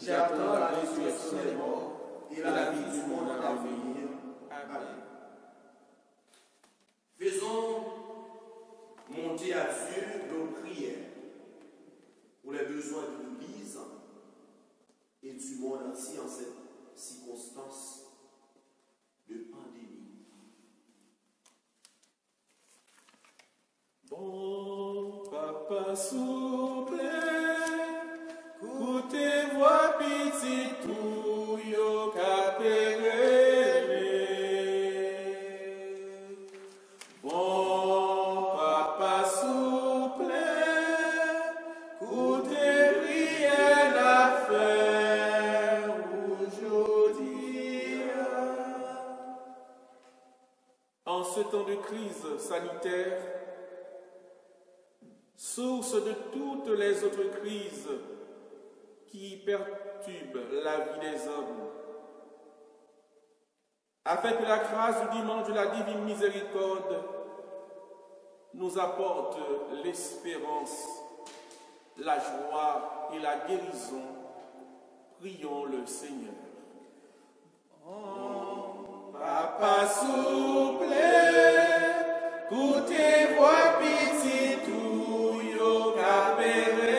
J'attends la résurrection des morts Et la vie du monde à venir. Amen. Faisons monter à Dieu nos prières pour les besoins de l'Église et du monde entier en cette circonstance de pandémie. Bon papa souple, écoutez voix petit tout yo capéré. Bon papa souple, écoutez prière à faire aujourd'hui. En ce temps de crise sanitaire, source de toutes les autres crises qui perturbent la vie des hommes, afin que la grâce du dimanche de la divine miséricorde nous apporte l'espérance, la joie et la guérison, prions le Seigneur. Oh, Papa souple, écoutez voix petit tout yo capéré.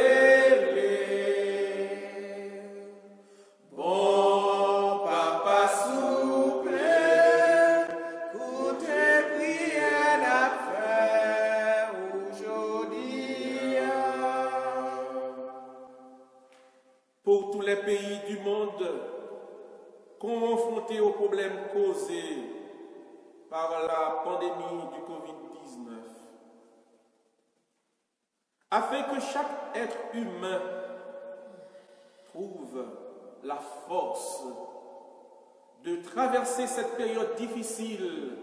Bon papa souple, écoutez prière à faire aujourd'hui. Pour tous les pays du monde confrontés aux problèmes causés par la pandémie du Covid-19, afin que chaque être humain trouve la force de traverser cette période difficile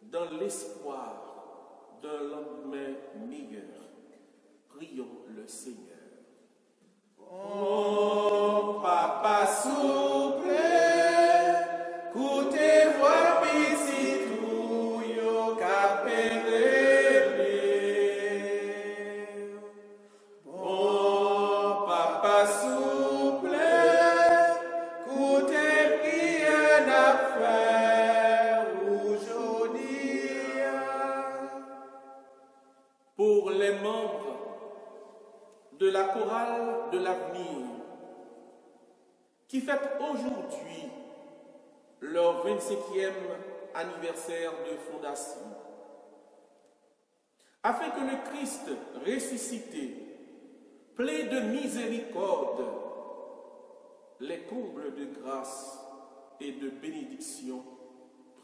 dans l'espoir d'un lendemain meilleur. Prions le Seigneur. Oh, Papa souple, écoutez voix petit tout yo capéré. Bon Papa souple, écoutez prière à faire aujourd'hui. Pour les membres de la chorale de l'avenir, qui fête aujourd'hui leur 25e anniversaire de fondation, afin que le Christ ressuscité, plein de miséricorde, les comble de grâce et de bénédiction,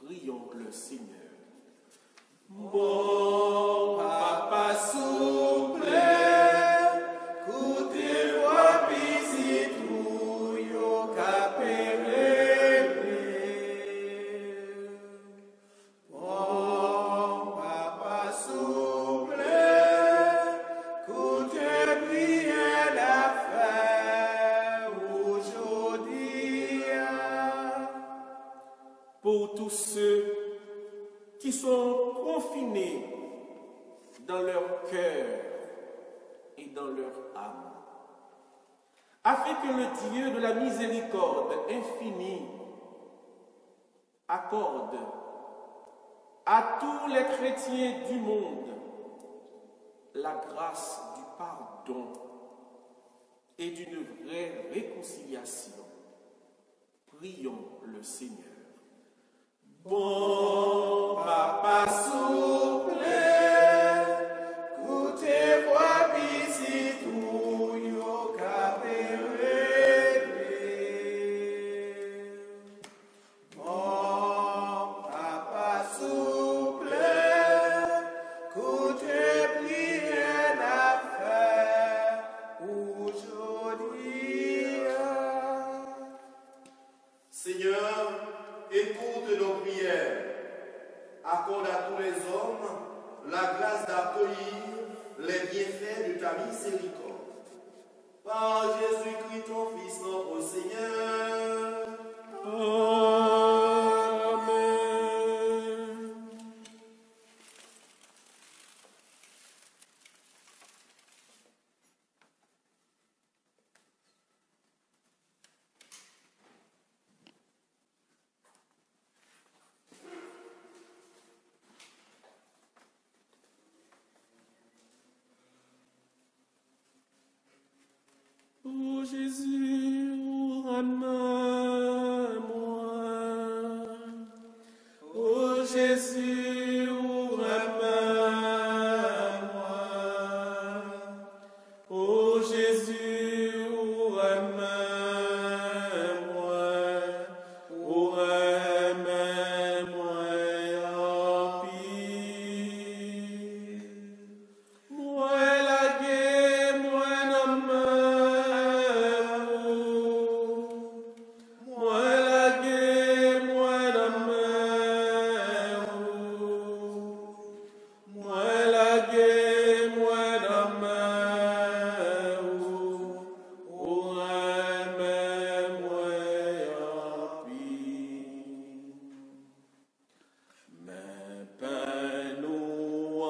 prions le Seigneur. Bon Papa souple, écoutez voix petit tout yo capéré. Bon Papa souple, écoutez prière à faire aujourd'hui. Pour tous ceux qui sont confinés dans leur cœur et dans leur âme, afin que le Dieu de la miséricorde infinie accorde à tous les chrétiens du monde la grâce du pardon et d'une vraie réconciliation. Prions le Seigneur. Bon Papa souple, écoutez voix petit tout yo capéré. Bon Papa souple, écoutez prière à faire aujourd'hui. Seigneur, écoute nos prières Par Jésus-Christ, ton Fils, notre Seigneur. Amen. Ô Jésus, ramène-moi. Ô Jésus, ramène-moi. Ô Jésus, ramène-moi. Ô ramène-moi en paix. Moi la guerre, moi non moi la guerre, moi non moi la guerre, moi non oh ramène-moi en paix. Mais Père noir,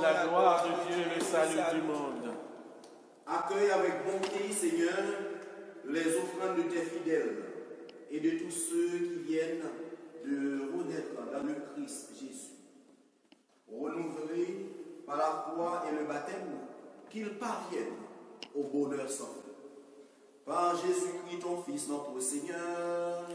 la gloire de Dieu, le salut du monde. Accueille avec bonté, Seigneur, les offrandes de tes fidèles et de tous ceux qui viennent de renaître dans le Christ Jésus. Renouvelés par la foi et le baptême, qu'ils parviennent au bonheur sans fin. Par Jésus-Christ, ton Fils, notre Seigneur.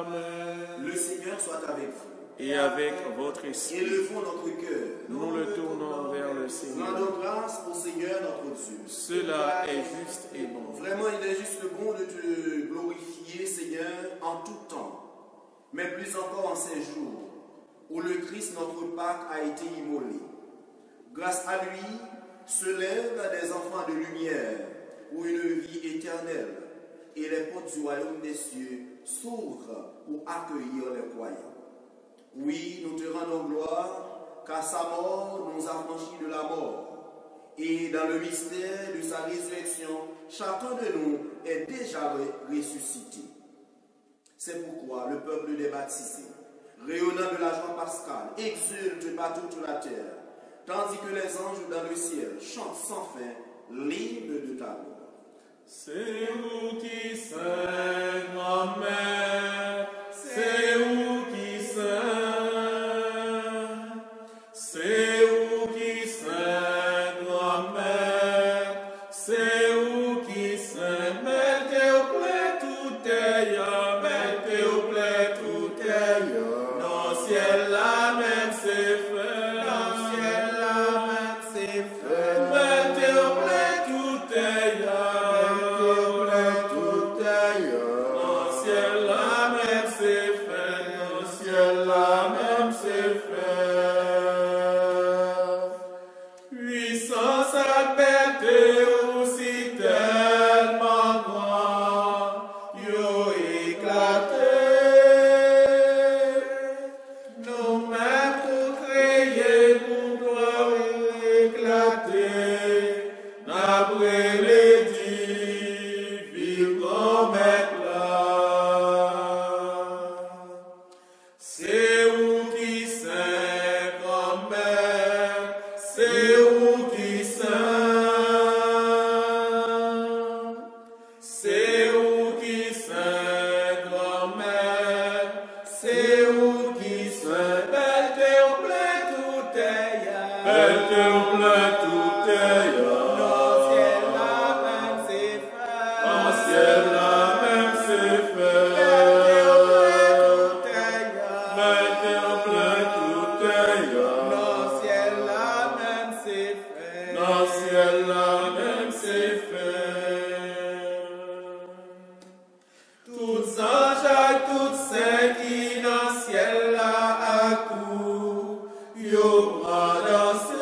Amen. Le Seigneur soit avec vous. Et avec votre esprit, Élevons notre cœur. nous le tournons vers le Seigneur. Rendons grâce au Seigneur notre Dieu. Cela est juste et bon. Vraiment, il est juste bon de te glorifier, Seigneur, en tout temps, mais plus encore en ces jours où le Christ, notre Pâque, a été immolé. Grâce à lui, se lèvent des enfants de lumière pour une vie éternelle, et les portes du royaume des cieux s'ouvrent pour accueillir les croyants. Oui, nous te rendons gloire, car sa mort nous a franchis de la mort. Et dans le mystère de sa résurrection, chacun de nous est déjà ressuscité. C'est pourquoi le peuple des baptisés, rayonnant de la joie pascale, exulte par toute la terre, tandis que les anges dans le ciel chantent sans fin l'hymne de ta gloire. C'est vous qui saint, grand-mère, c'est vous qui saint, c'est vous qui saint, grand-mère, c'est vous qui saint, mettez au plein tout ailleurs, mettez au plein tout ailleurs, dans le ciel la même c'est fait, dans le ciel la même c'est fait, mettez au plein tout ailleurs. Dans le ciel c'est fait, dans le ciel là même c'est fait. Puissance à bête aussi tellement grand, yo éclaté. Nos mains pour créer, pour gloire éclater, d'après les divins comme éclat. C'est où qui saint comme mère, c'est où qui saint, c'est où qui saint comme mère, c'est où qui saint, belle terre plein tout est ya, belle terre plein tout est ya. Dans ciel là même c'est fait, dans ciel là même c'est fait, belle terre plein tout est ya, dans ciel là même c'est fait, dans ciel là même c'est fait. Tous anges et toutes saints qui dans ciel là accourent, yo bras danser.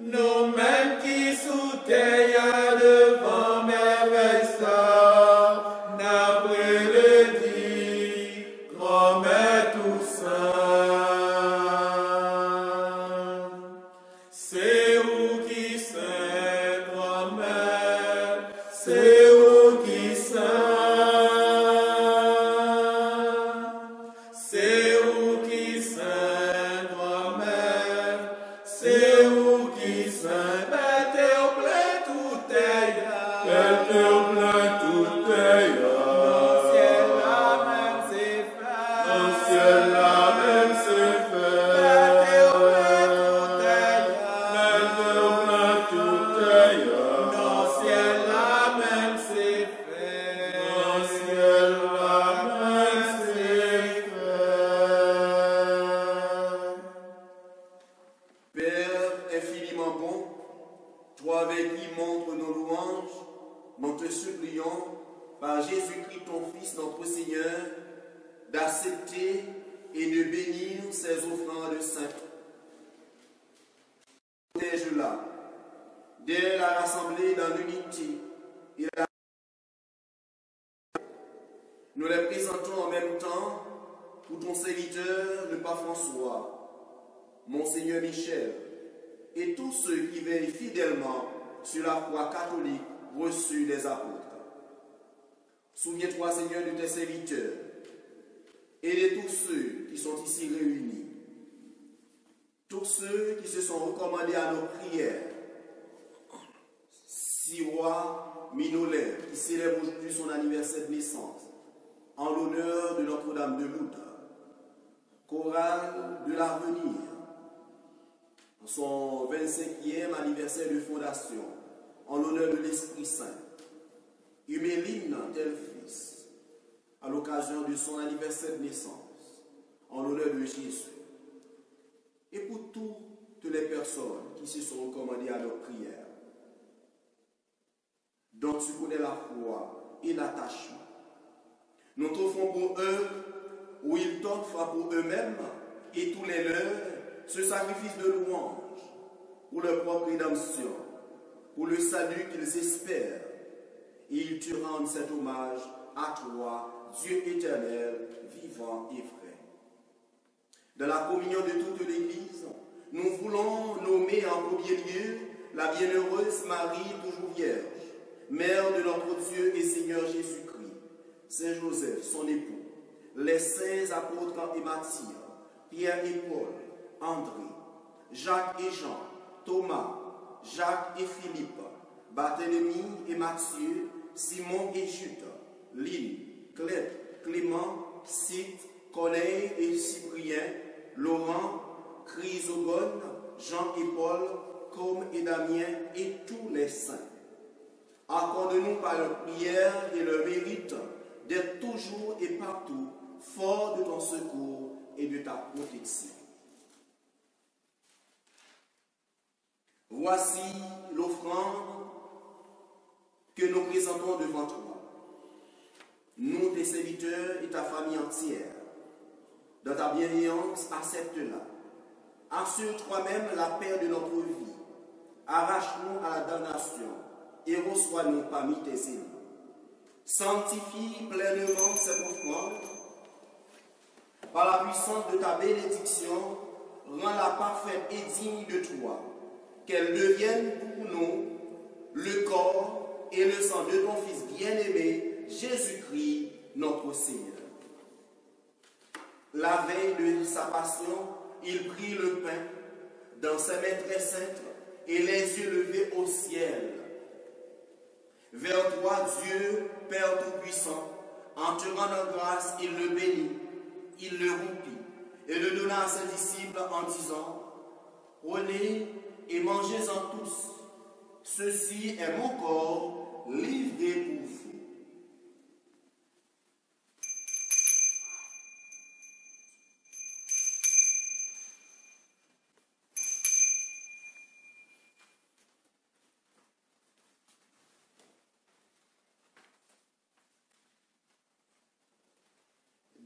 Nous mêmes qui sous terre devant merveille ça, n'après le dit, comme tout saint. C'est où qui saint grand-mère, c'est où qui saint, c'est où qui saint grand-mère, c'est où qui saint, belle terre plein tout est ya, belle terre plein tout est ya. Dans ciel là même c'est fait, dans ciel là même c'est fait, belle terre plein tout est ya, belle terre plein tout est ya. Dans ciel là même c'est fait, dans ciel là même c'est fait. Père infiniment bon, toi avec qui montre nos louanges, nous te supplions, par Jésus-Christ ton Fils, notre Seigneur, d'accepter et de bénir ces offrandes saintes. Protège-la, dès la rassemblée dans l'unité et la... Nous les présentons en même temps pour ton serviteur, le pape François, Monseigneur Michel, et tous ceux qui veillent fidèlement sur la foi catholique reçue des apôtres. Souviens-toi, Seigneur, de tes serviteurs et de tous ceux qui sont ici réunis, tous ceux qui se sont recommandés à nos prières. Sirois Minolet, qui célèbre aujourd'hui son anniversaire de naissance, en l'honneur de Notre-Dame de Lourdes, Chorale de l'Avenir, son 25e anniversaire de fondation, en l'honneur de l'Esprit Saint, Huméline Delphis, à l'occasion de son anniversaire de naissance, en l'honneur de Jésus, et pour toutes les personnes qui se sont recommandées à leur prière, dont tu connais la foi et l'attachement. Nous t'offrons pour eux, où ils t'offrent pour eux-mêmes et tous les leurs, ce sacrifice de louange pour leur propre rédemption, pour le salut qu'ils espèrent, et ils te rendent cet hommage à toi, Dieu éternel, vivant et vrai. Dans la communion de toute l'Église, nous voulons nommer en premier lieu la bienheureuse Marie, toujours vierge, Mère de notre Dieu et Seigneur Jésus-Christ, Saint Joseph, son époux, les saints apôtres et martyrs, Pierre et Paul, André, Jacques et Jean, Thomas, Jacques et Philippe, Barthélemy et Matthieu, Simon et Jude, Lynn, Clède, Clément, Site, Corneille et Cyprien, Laurent, Chrysogone, Jean et Paul, Com et Damien et tous les saints. Accorde-nous par leur prière et leur mérite d'être toujours et partout forts de ton secours et de ta protection. Voici l'offrande que nous présentons devant toi. nous, tes serviteurs et ta famille entière. Dans ta bienveillance, accepte-la. Assure toi-même la paix de notre vie. Arrache-nous à la damnation et reçois-nous parmi tes élus. Sanctifie pleinement cette offrande. Par la puissance de ta bénédiction, rends-la parfaite et digne de toi. Qu'elle devienne pour nous le corps et le sang de ton Fils bien-aimé, Jésus-Christ, notre Seigneur. La veille de sa passion, il prit le pain dans ses mains très saintes et les yeux levés au ciel. Vers toi, Dieu, Père Tout-Puissant, en te rendant grâce, il le bénit, il le rompit et le donna à ses disciples en disant, prenez et mangez-en tous. Ceci est mon corps livré pour vous.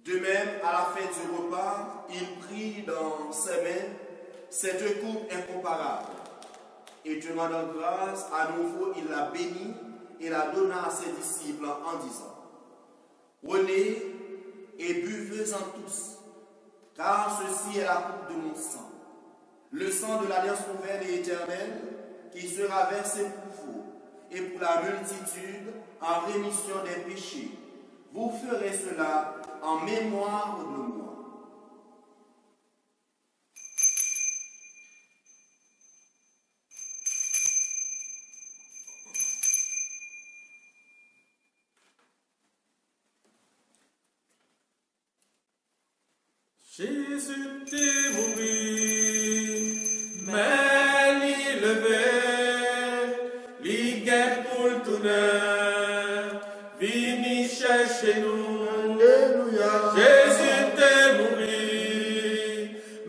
De même, à la fin du repas, il prit dans ses mains cette coupe incomparable. Et te rendant grâce, à nouveau, il la bénit et la donna à ses disciples en disant, prenez et buvez-en tous, car ceci est la coupe de mon sang, le sang de l'alliance nouvelle et éternelle, qui sera versé pour vous et pour la multitude en rémission des péchés. Vous ferez cela en mémoire de moi. Jésus t'est mouru, mais il levé, il guet pour tout neuf, vini chercher nous. Alléluia. Jésus t'est mouru,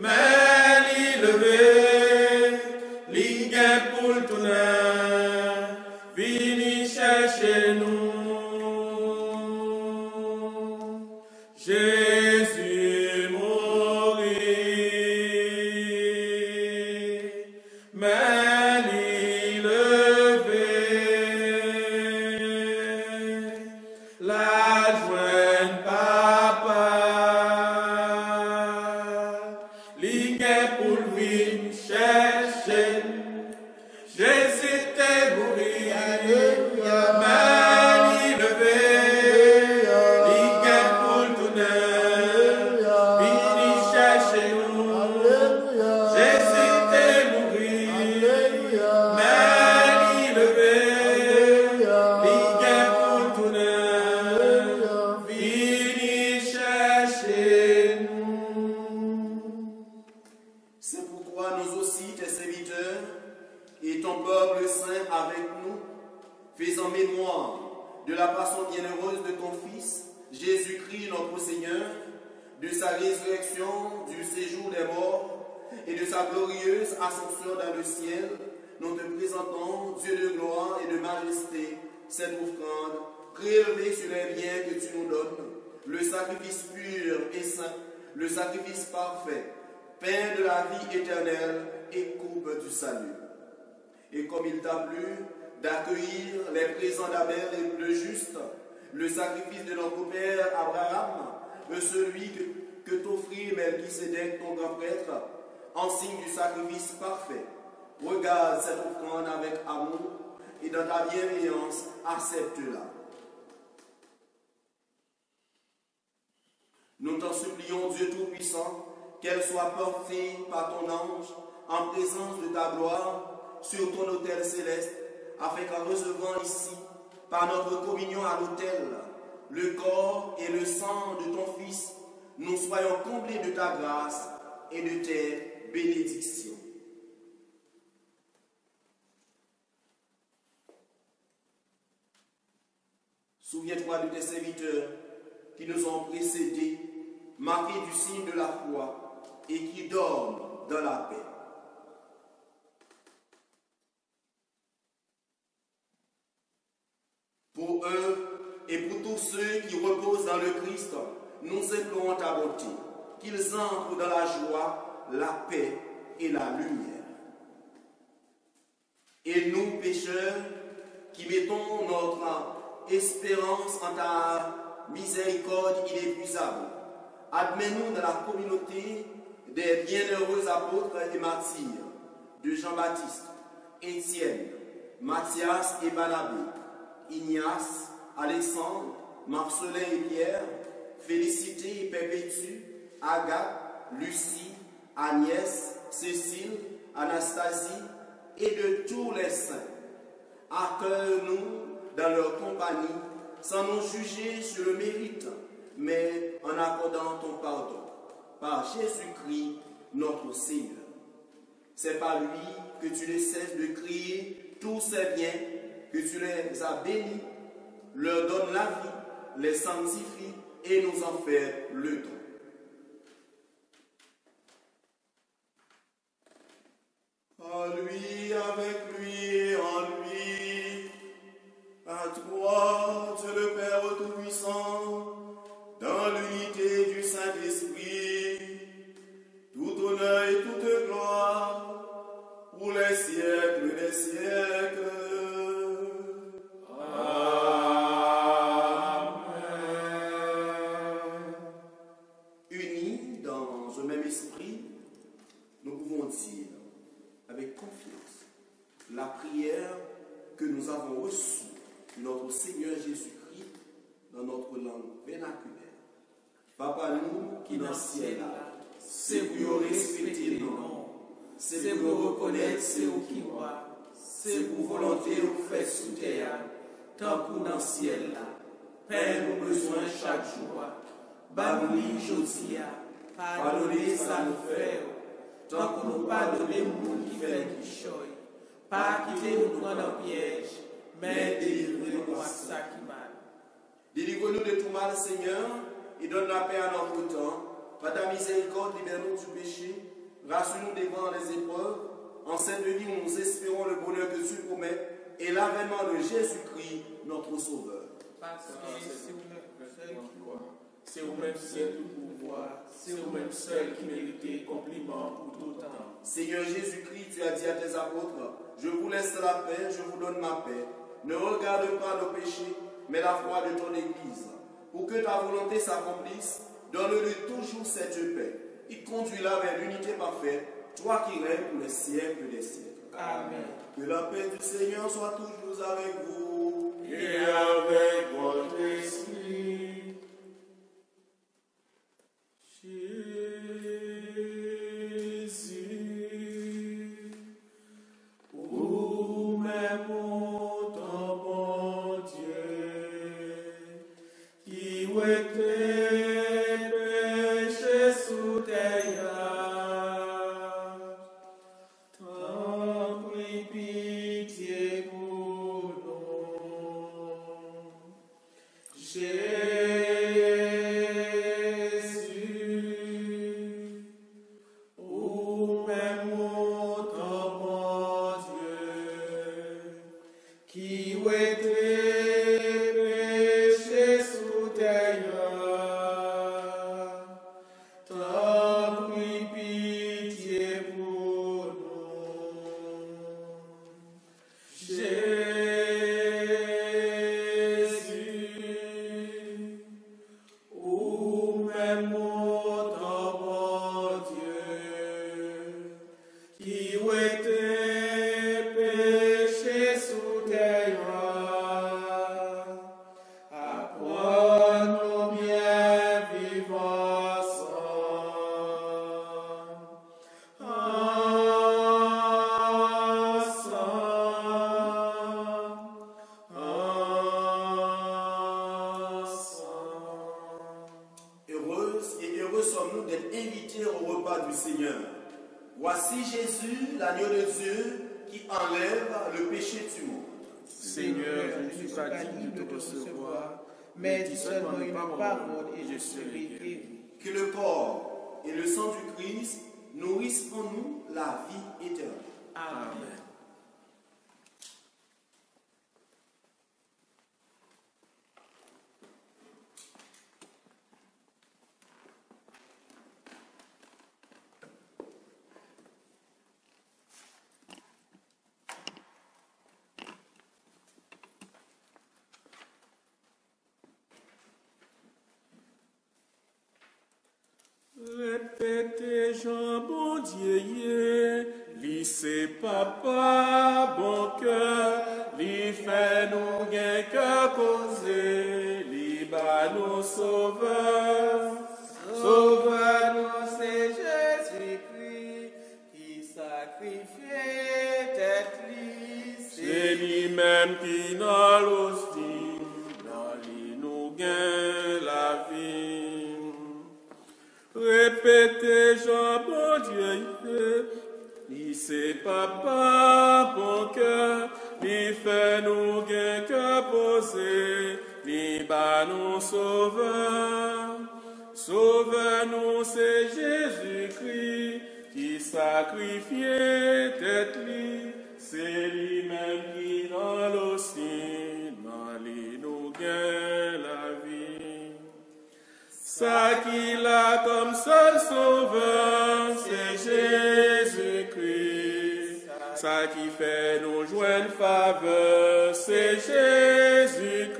mais il levé, il guet pour tout neuf, vini chercher nous. Jésus mourit, mais il levé, la jointe papa, l'iguet pour lui chercher. Jésus t'est mouru, mais il levé, l'iguet pour tout neuf, vini chercher nous. Alléluia. Jésus t'est mouru, mais il levé, l'iguet pour tout neuf, vini chercher nous. C'est pourquoi nous aussi, tes serviteurs, et ton peuple saint avec nous, faisant mémoire de la passion bienheureuse de ton Fils, Jésus-Christ notre Seigneur, de sa résurrection, du séjour des morts et de sa glorieuse ascension dans le ciel, nous te présentons, Dieu de gloire et de majesté, cette offrande prélevée sur les biens que tu nous donnes, le sacrifice pur et saint, le sacrifice parfait, pain de la vie éternelle et coupe du salut. Et comme il t'a plu d'accueillir les présents d'Abel et le juste, le sacrifice de notre père Abraham, celui que t'offrit Melchisédek, ton grand prêtre, en signe du sacrifice parfait. Regarde cette offrande avec amour et dans ta bienveillance, accepte-la. Nous t'en supplions, Dieu Tout-Puissant, qu'elle soit portée par ton ange en présence de ta gloire sur ton autel céleste, afin qu'en recevant ici, par notre communion à l'autel, le corps et le sang de ton Fils, nous soyons comblés de ta grâce et de tes bénédictions. Souviens-toi de tes serviteurs qui nous ont précédés, marqués du signe de la foi et qui dorment dans la paix. Pour eux et pour tous ceux qui reposent dans le Christ, nous implorons ta bonté, qu'ils entrent dans la joie, la paix et la lumière. Et nous, pécheurs, qui mettons notre espérance en ta miséricorde inépuisable, admets-nous dans la communauté des bienheureux apôtres et martyrs de Jean-Baptiste, Étienne, Matthias et Barnabé, Ignace, Alexandre, Marcelin et Pierre, Félicité et Perpétue, Agathe, Lucie, Agnès, Cécile, Anastasie et de tous les saints. Accueille-nous dans leur compagnie, sans nous juger sur le mérite, mais en accordant ton pardon, par Jésus-Christ, notre Seigneur. C'est par lui que tu ne cesses de crier tous ces biens, que tu les as bénis, leur donnes la vie, les sanctifies et nous en fais le don. En lui, avec lui et en lui, à toi, Dieu le Père Tout-Puissant, dans l'unité du Saint-Esprit, tout honneur et toute gloire, pour les siècles des siècles. Amen. Unis dans un même esprit, nous pouvons dire avec confiance la prière que nous avons reçue de notre Seigneur Jésus-Christ dans notre langue vernaculaire. Papa nous qui dans le ciel, c'est pour respecter nos noms, c'est pour reconnaître c'est où qui voit, c'est pour volonté ou fait sous terre, tant qu'on dans le ciel là. Père nous besoin chaque jour, nous josia, pardonnez ça nous fait. Tant qu'on nous pardonne les gens qui fait du choix, pas quitter nous prendre en piège, mais délivrez-nous de ça qui mal. Délivre-nous de tout mal, Seigneur, et donne la paix à notre temps. Par ta miséricorde, libère-nous du péché, rassure-nous devant les épreuves. En cette vie, nous espérons le bonheur que tu promets et l'avènement de Jésus-Christ, notre Sauveur. Parce que c'est vous seul qui voit. C'est vous-même seul tout pouvoir, c'est vous-même seul qui méritez compliment pour tout temps. Seigneur Jésus-Christ, tu as dit à tes apôtres, je vous laisse la paix, je vous donne ma paix. Ne regarde pas nos péchés, mais la foi de ton Église. Pour que ta volonté s'accomplisse, donne-lui toujours cette paix. Et conduis-la vers l'unité parfaite, toi qui règnes pour les siècles des siècles. Amen. Que la paix du Seigneur soit toujours avec vous. Et avec votre esprit. Jésus, où même ton bon Dieu, qui était péché sous tes yards, t'en prie pitié pour nous. Voici Jésus, l'agneau de Dieu, qui enlève le péché du monde. Seigneur, je ne suis pas digne de te recevoir, mais dis seulement une parole et je serai guéri. Que le corps et le sang du Christ nourrissent en nous la vie éternelle. Amen. Répétez Jean bon Dieu, li c'est papa bon cœur, li fait nous gain que causer, li ba nous sauveur. Sauveur-nous, c'est Jésus-Christ qui sacrifiait tête li. C'est lui-même qui dans l'hostie, dans lui nous gain la vie. Répétez Jean bon Dieu, il c'est papa bon cœur, il fait nous gain que poser, il bat nous sauveur. Sauveur-nous, c'est Jésus-Christ qui sacrifiait tête li, c'est lui-même qui dans l'hostie, dans lui nous gagne la vie. Ça qu'il a comme seul sauveur, c'est Jésus-Christ. Ça qui fait nous joindre faveur, c'est Jésus-Christ.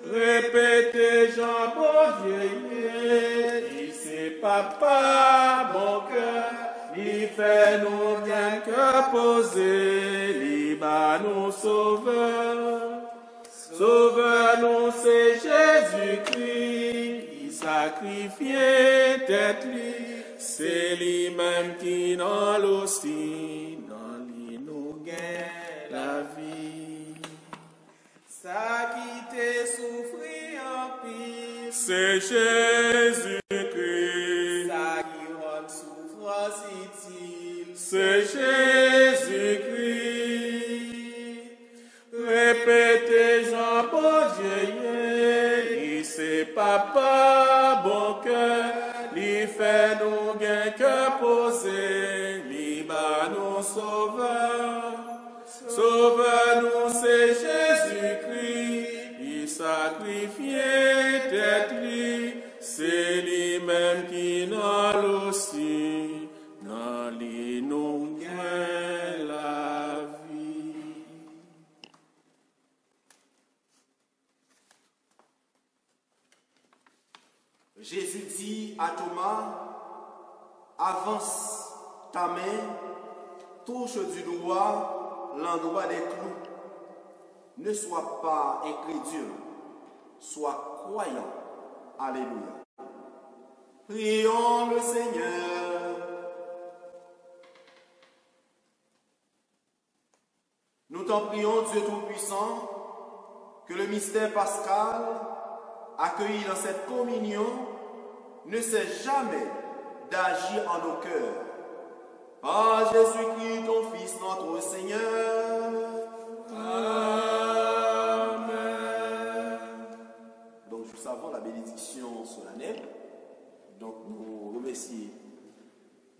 Répétez Jean bon Dieu, il c'est papa mon cœur, il fait nous bien que poser, il bat nous sauveur. Sauveur-nous, c'est Jésus-Christ, il sacrifiait tête li, c'est lui-même qui dans l'hostie, dans lui nous gagne la vie. Ça qui t'est souffri en pile, C'est Jésus-Christ, ça qui rend souffrance utile, c'est Jésus-Christ. Répétez Jean bon Dieu, il c'est papa bon cœur, il fait nous gain que poser, il bat nous sauveur. Sauveur-nous, c'est Jésus-Christ, il sacrifiait tête li, c'est lui-même qui dans l'hostie, dans lui nous gagne la vie. Jésus dit à Thomas, avance ta main, touche du doigt l'endroit des clous. Ne sois pas incrédule, sois croyant. Alléluia. Prions le Seigneur. Nous t'en prions, Dieu Tout-Puissant, que le mystère pascal, accueilli dans cette communion, ne cesse jamais d'agir en nos cœurs. Par Jésus-Christ, ton Fils, notre Seigneur. Amen. Donc, juste avant la bénédiction solennelle, donc nous remercions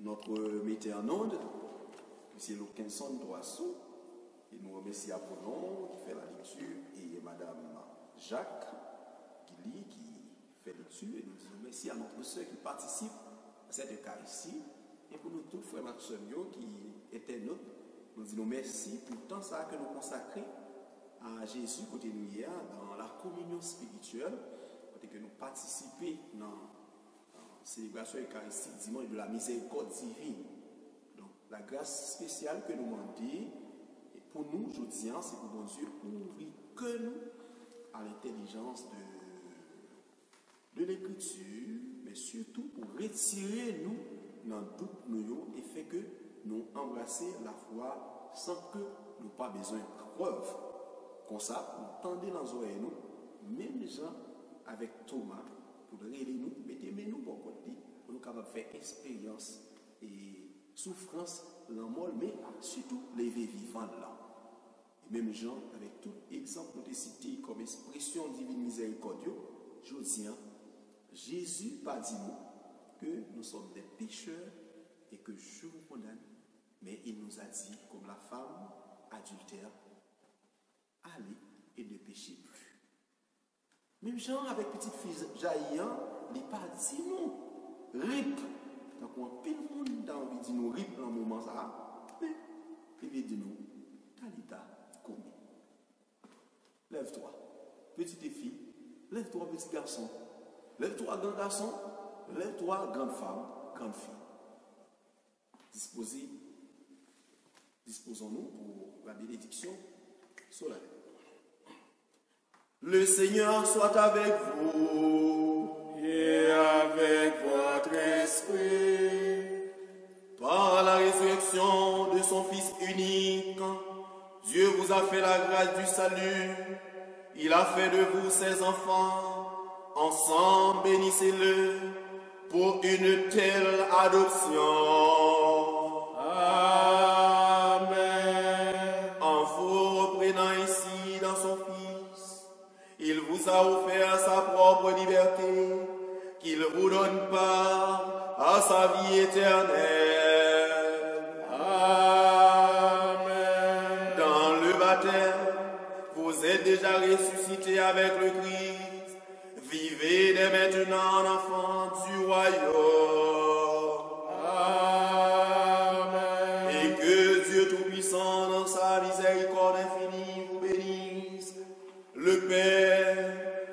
notre metteur en onde, M. Lokinson Droissou, et nous remercions Apollon qui fait la lecture, et Madame Jacques Guilly qui fait la lecture, et nous disons merci à notre soeur qui participe à cette Eucharistie. Et pour nous tous, frères et sœurs qui étaient nôtres, nous disons merci pour tout ça que nous consacrons à Jésus côté nous hier dans la communion spirituelle, côté que nous participons dans la célébration eucharistique dimanche de la miséricorde divine. Donc la grâce spéciale que nous demandons, et pour nous, je dis, c'est pour bon Dieu ouvrir que nous à l'intelligence de l'écriture, mais surtout pour retirer nous dans doute nous et fait que nous embrasser la foi sans que nous pas besoin de preuve. Comme ça, nous tendez dans les oreilles nous, même gens avec Thomas, pour régler nous, mettez nous pour côté, pour nous capables de faire expérience et souffrance dans le monde, mais surtout les vivants là. Et même gens avec tout exemple de cité comme expression divine miséricorde, je dis, Jésus pas dit nous que nous sommes des pécheurs et que je vous condamne, mais il nous a dit, comme la femme adultère, allez et ne péchez plus. Même gens avec petite fille jaillant, il n'a pas dit nous, rip. Donc on pile monde dans envie de nous rip dans le moment ça, mais il dit nous, Talita, commis. Lève-toi, petite fille, lève-toi petit garçon, lève-toi grand garçon, Lève-toi, grande femme, grande fille. Disposons-nous pour la bénédiction solennelle. Le Seigneur soit avec vous. Et avec votre esprit. Par la résurrection de son Fils unique, Dieu vous a fait la grâce du salut. Il a fait de vous ses enfants. Ensemble, bénissez-le pour une telle adoption. Amen. En vous reprenant ici dans son Fils, il vous a offert sa propre liberté, qu'il vous donne part à sa vie éternelle. Amen. Dans le baptême, vous êtes déjà ressuscités avec le Christ. Vivez dès maintenant en enfants du royaume. Amen. Et que Dieu Tout-Puissant, dans sa miséricorde infinie, vous bénisse, le Père,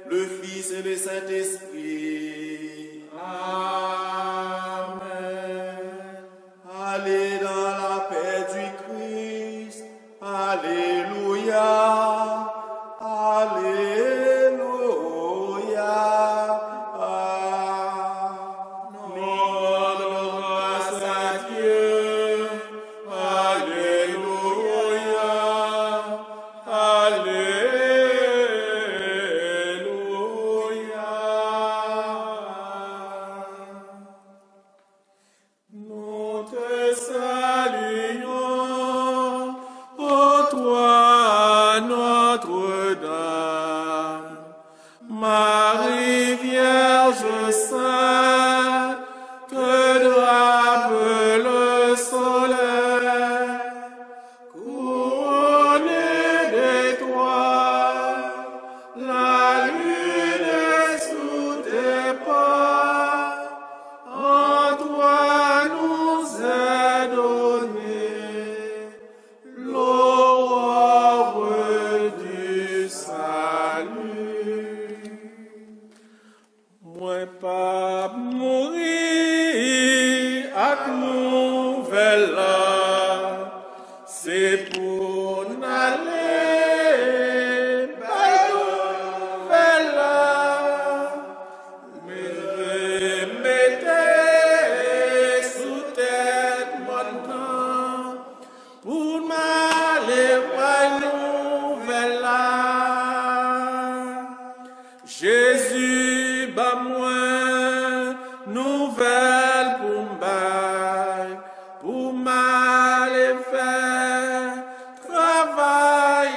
le Fils et le Saint-Esprit. Amen. Allez dans la paix du Christ. Alléluia. Alléluia. Grâce à Dieu. Alléluia. Alléluia. Nous te saluons, ô toi, Notre-Dame, Marie Vierge Sainte, te drape le soleil, couronnée d'étoiles, la lune est sous tes pas, en toi nous est donné l'aurore du salut. Moi pas mourir à nouvelle là, c'est pour n'aller pas nouvelle là. Mais mettez sous tête maintenant pour m'aller pas nouvelle là. Jésus, bah moi, nouvelle pour m'aller faire travail,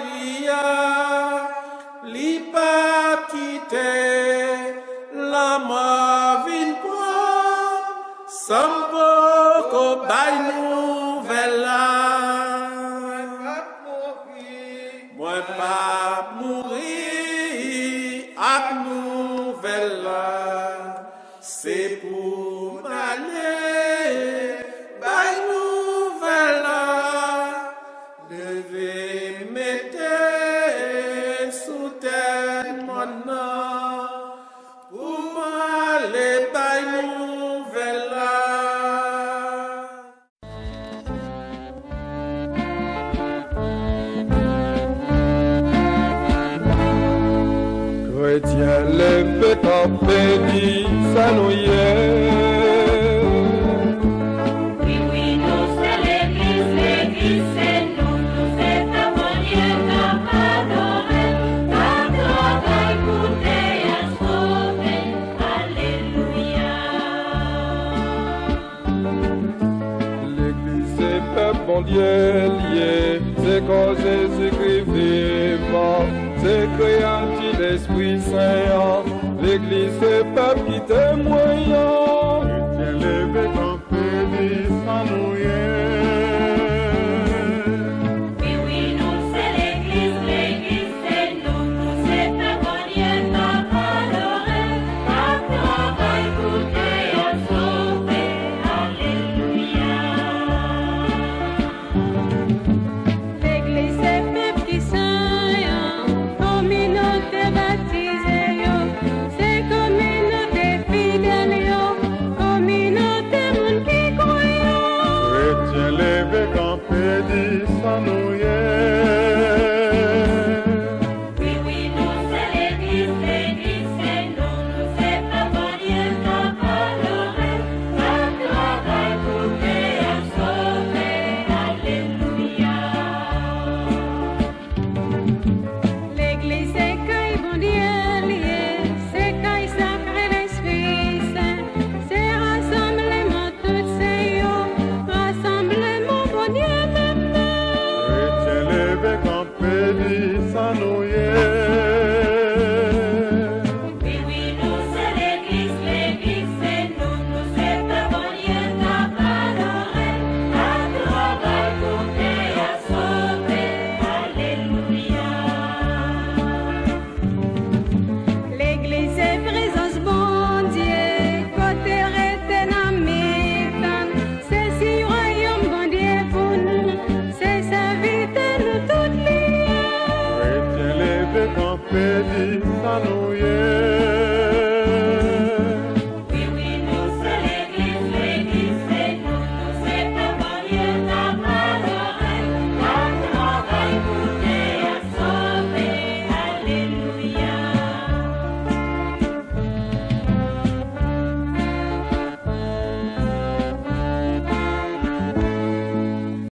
li pas quitter la mort vin prendre, sans beaucoup bay nouvelle là. Moi pas mourir à nouvelle là, c'est pour m'aller by nouvelle là. Levez, mettez sous terre mon nom pour m'aller by nouvelle là. Chrétien, lève ta béni, ça nous y est. Oui, oui, nous c'est l'église c'est nous c'est ta manière d'adorer, ta travail pour te sauver, alléluia. L'église est peuple bon Dieu lié, c'est quand Jésus-Christ vivant, c'est créatif l'Esprit Saint. L'église est peuple qui témoigne, chrétien lève ta béni, ça nous y est. Oui, oui, nous c'est l'église c'est nous c'est ta manière d'adorer, ta travail pour te sauver, alléluia. L'église est peuple qui saint, communauté baptisée, c'est communauté fidèle, mon Dieu.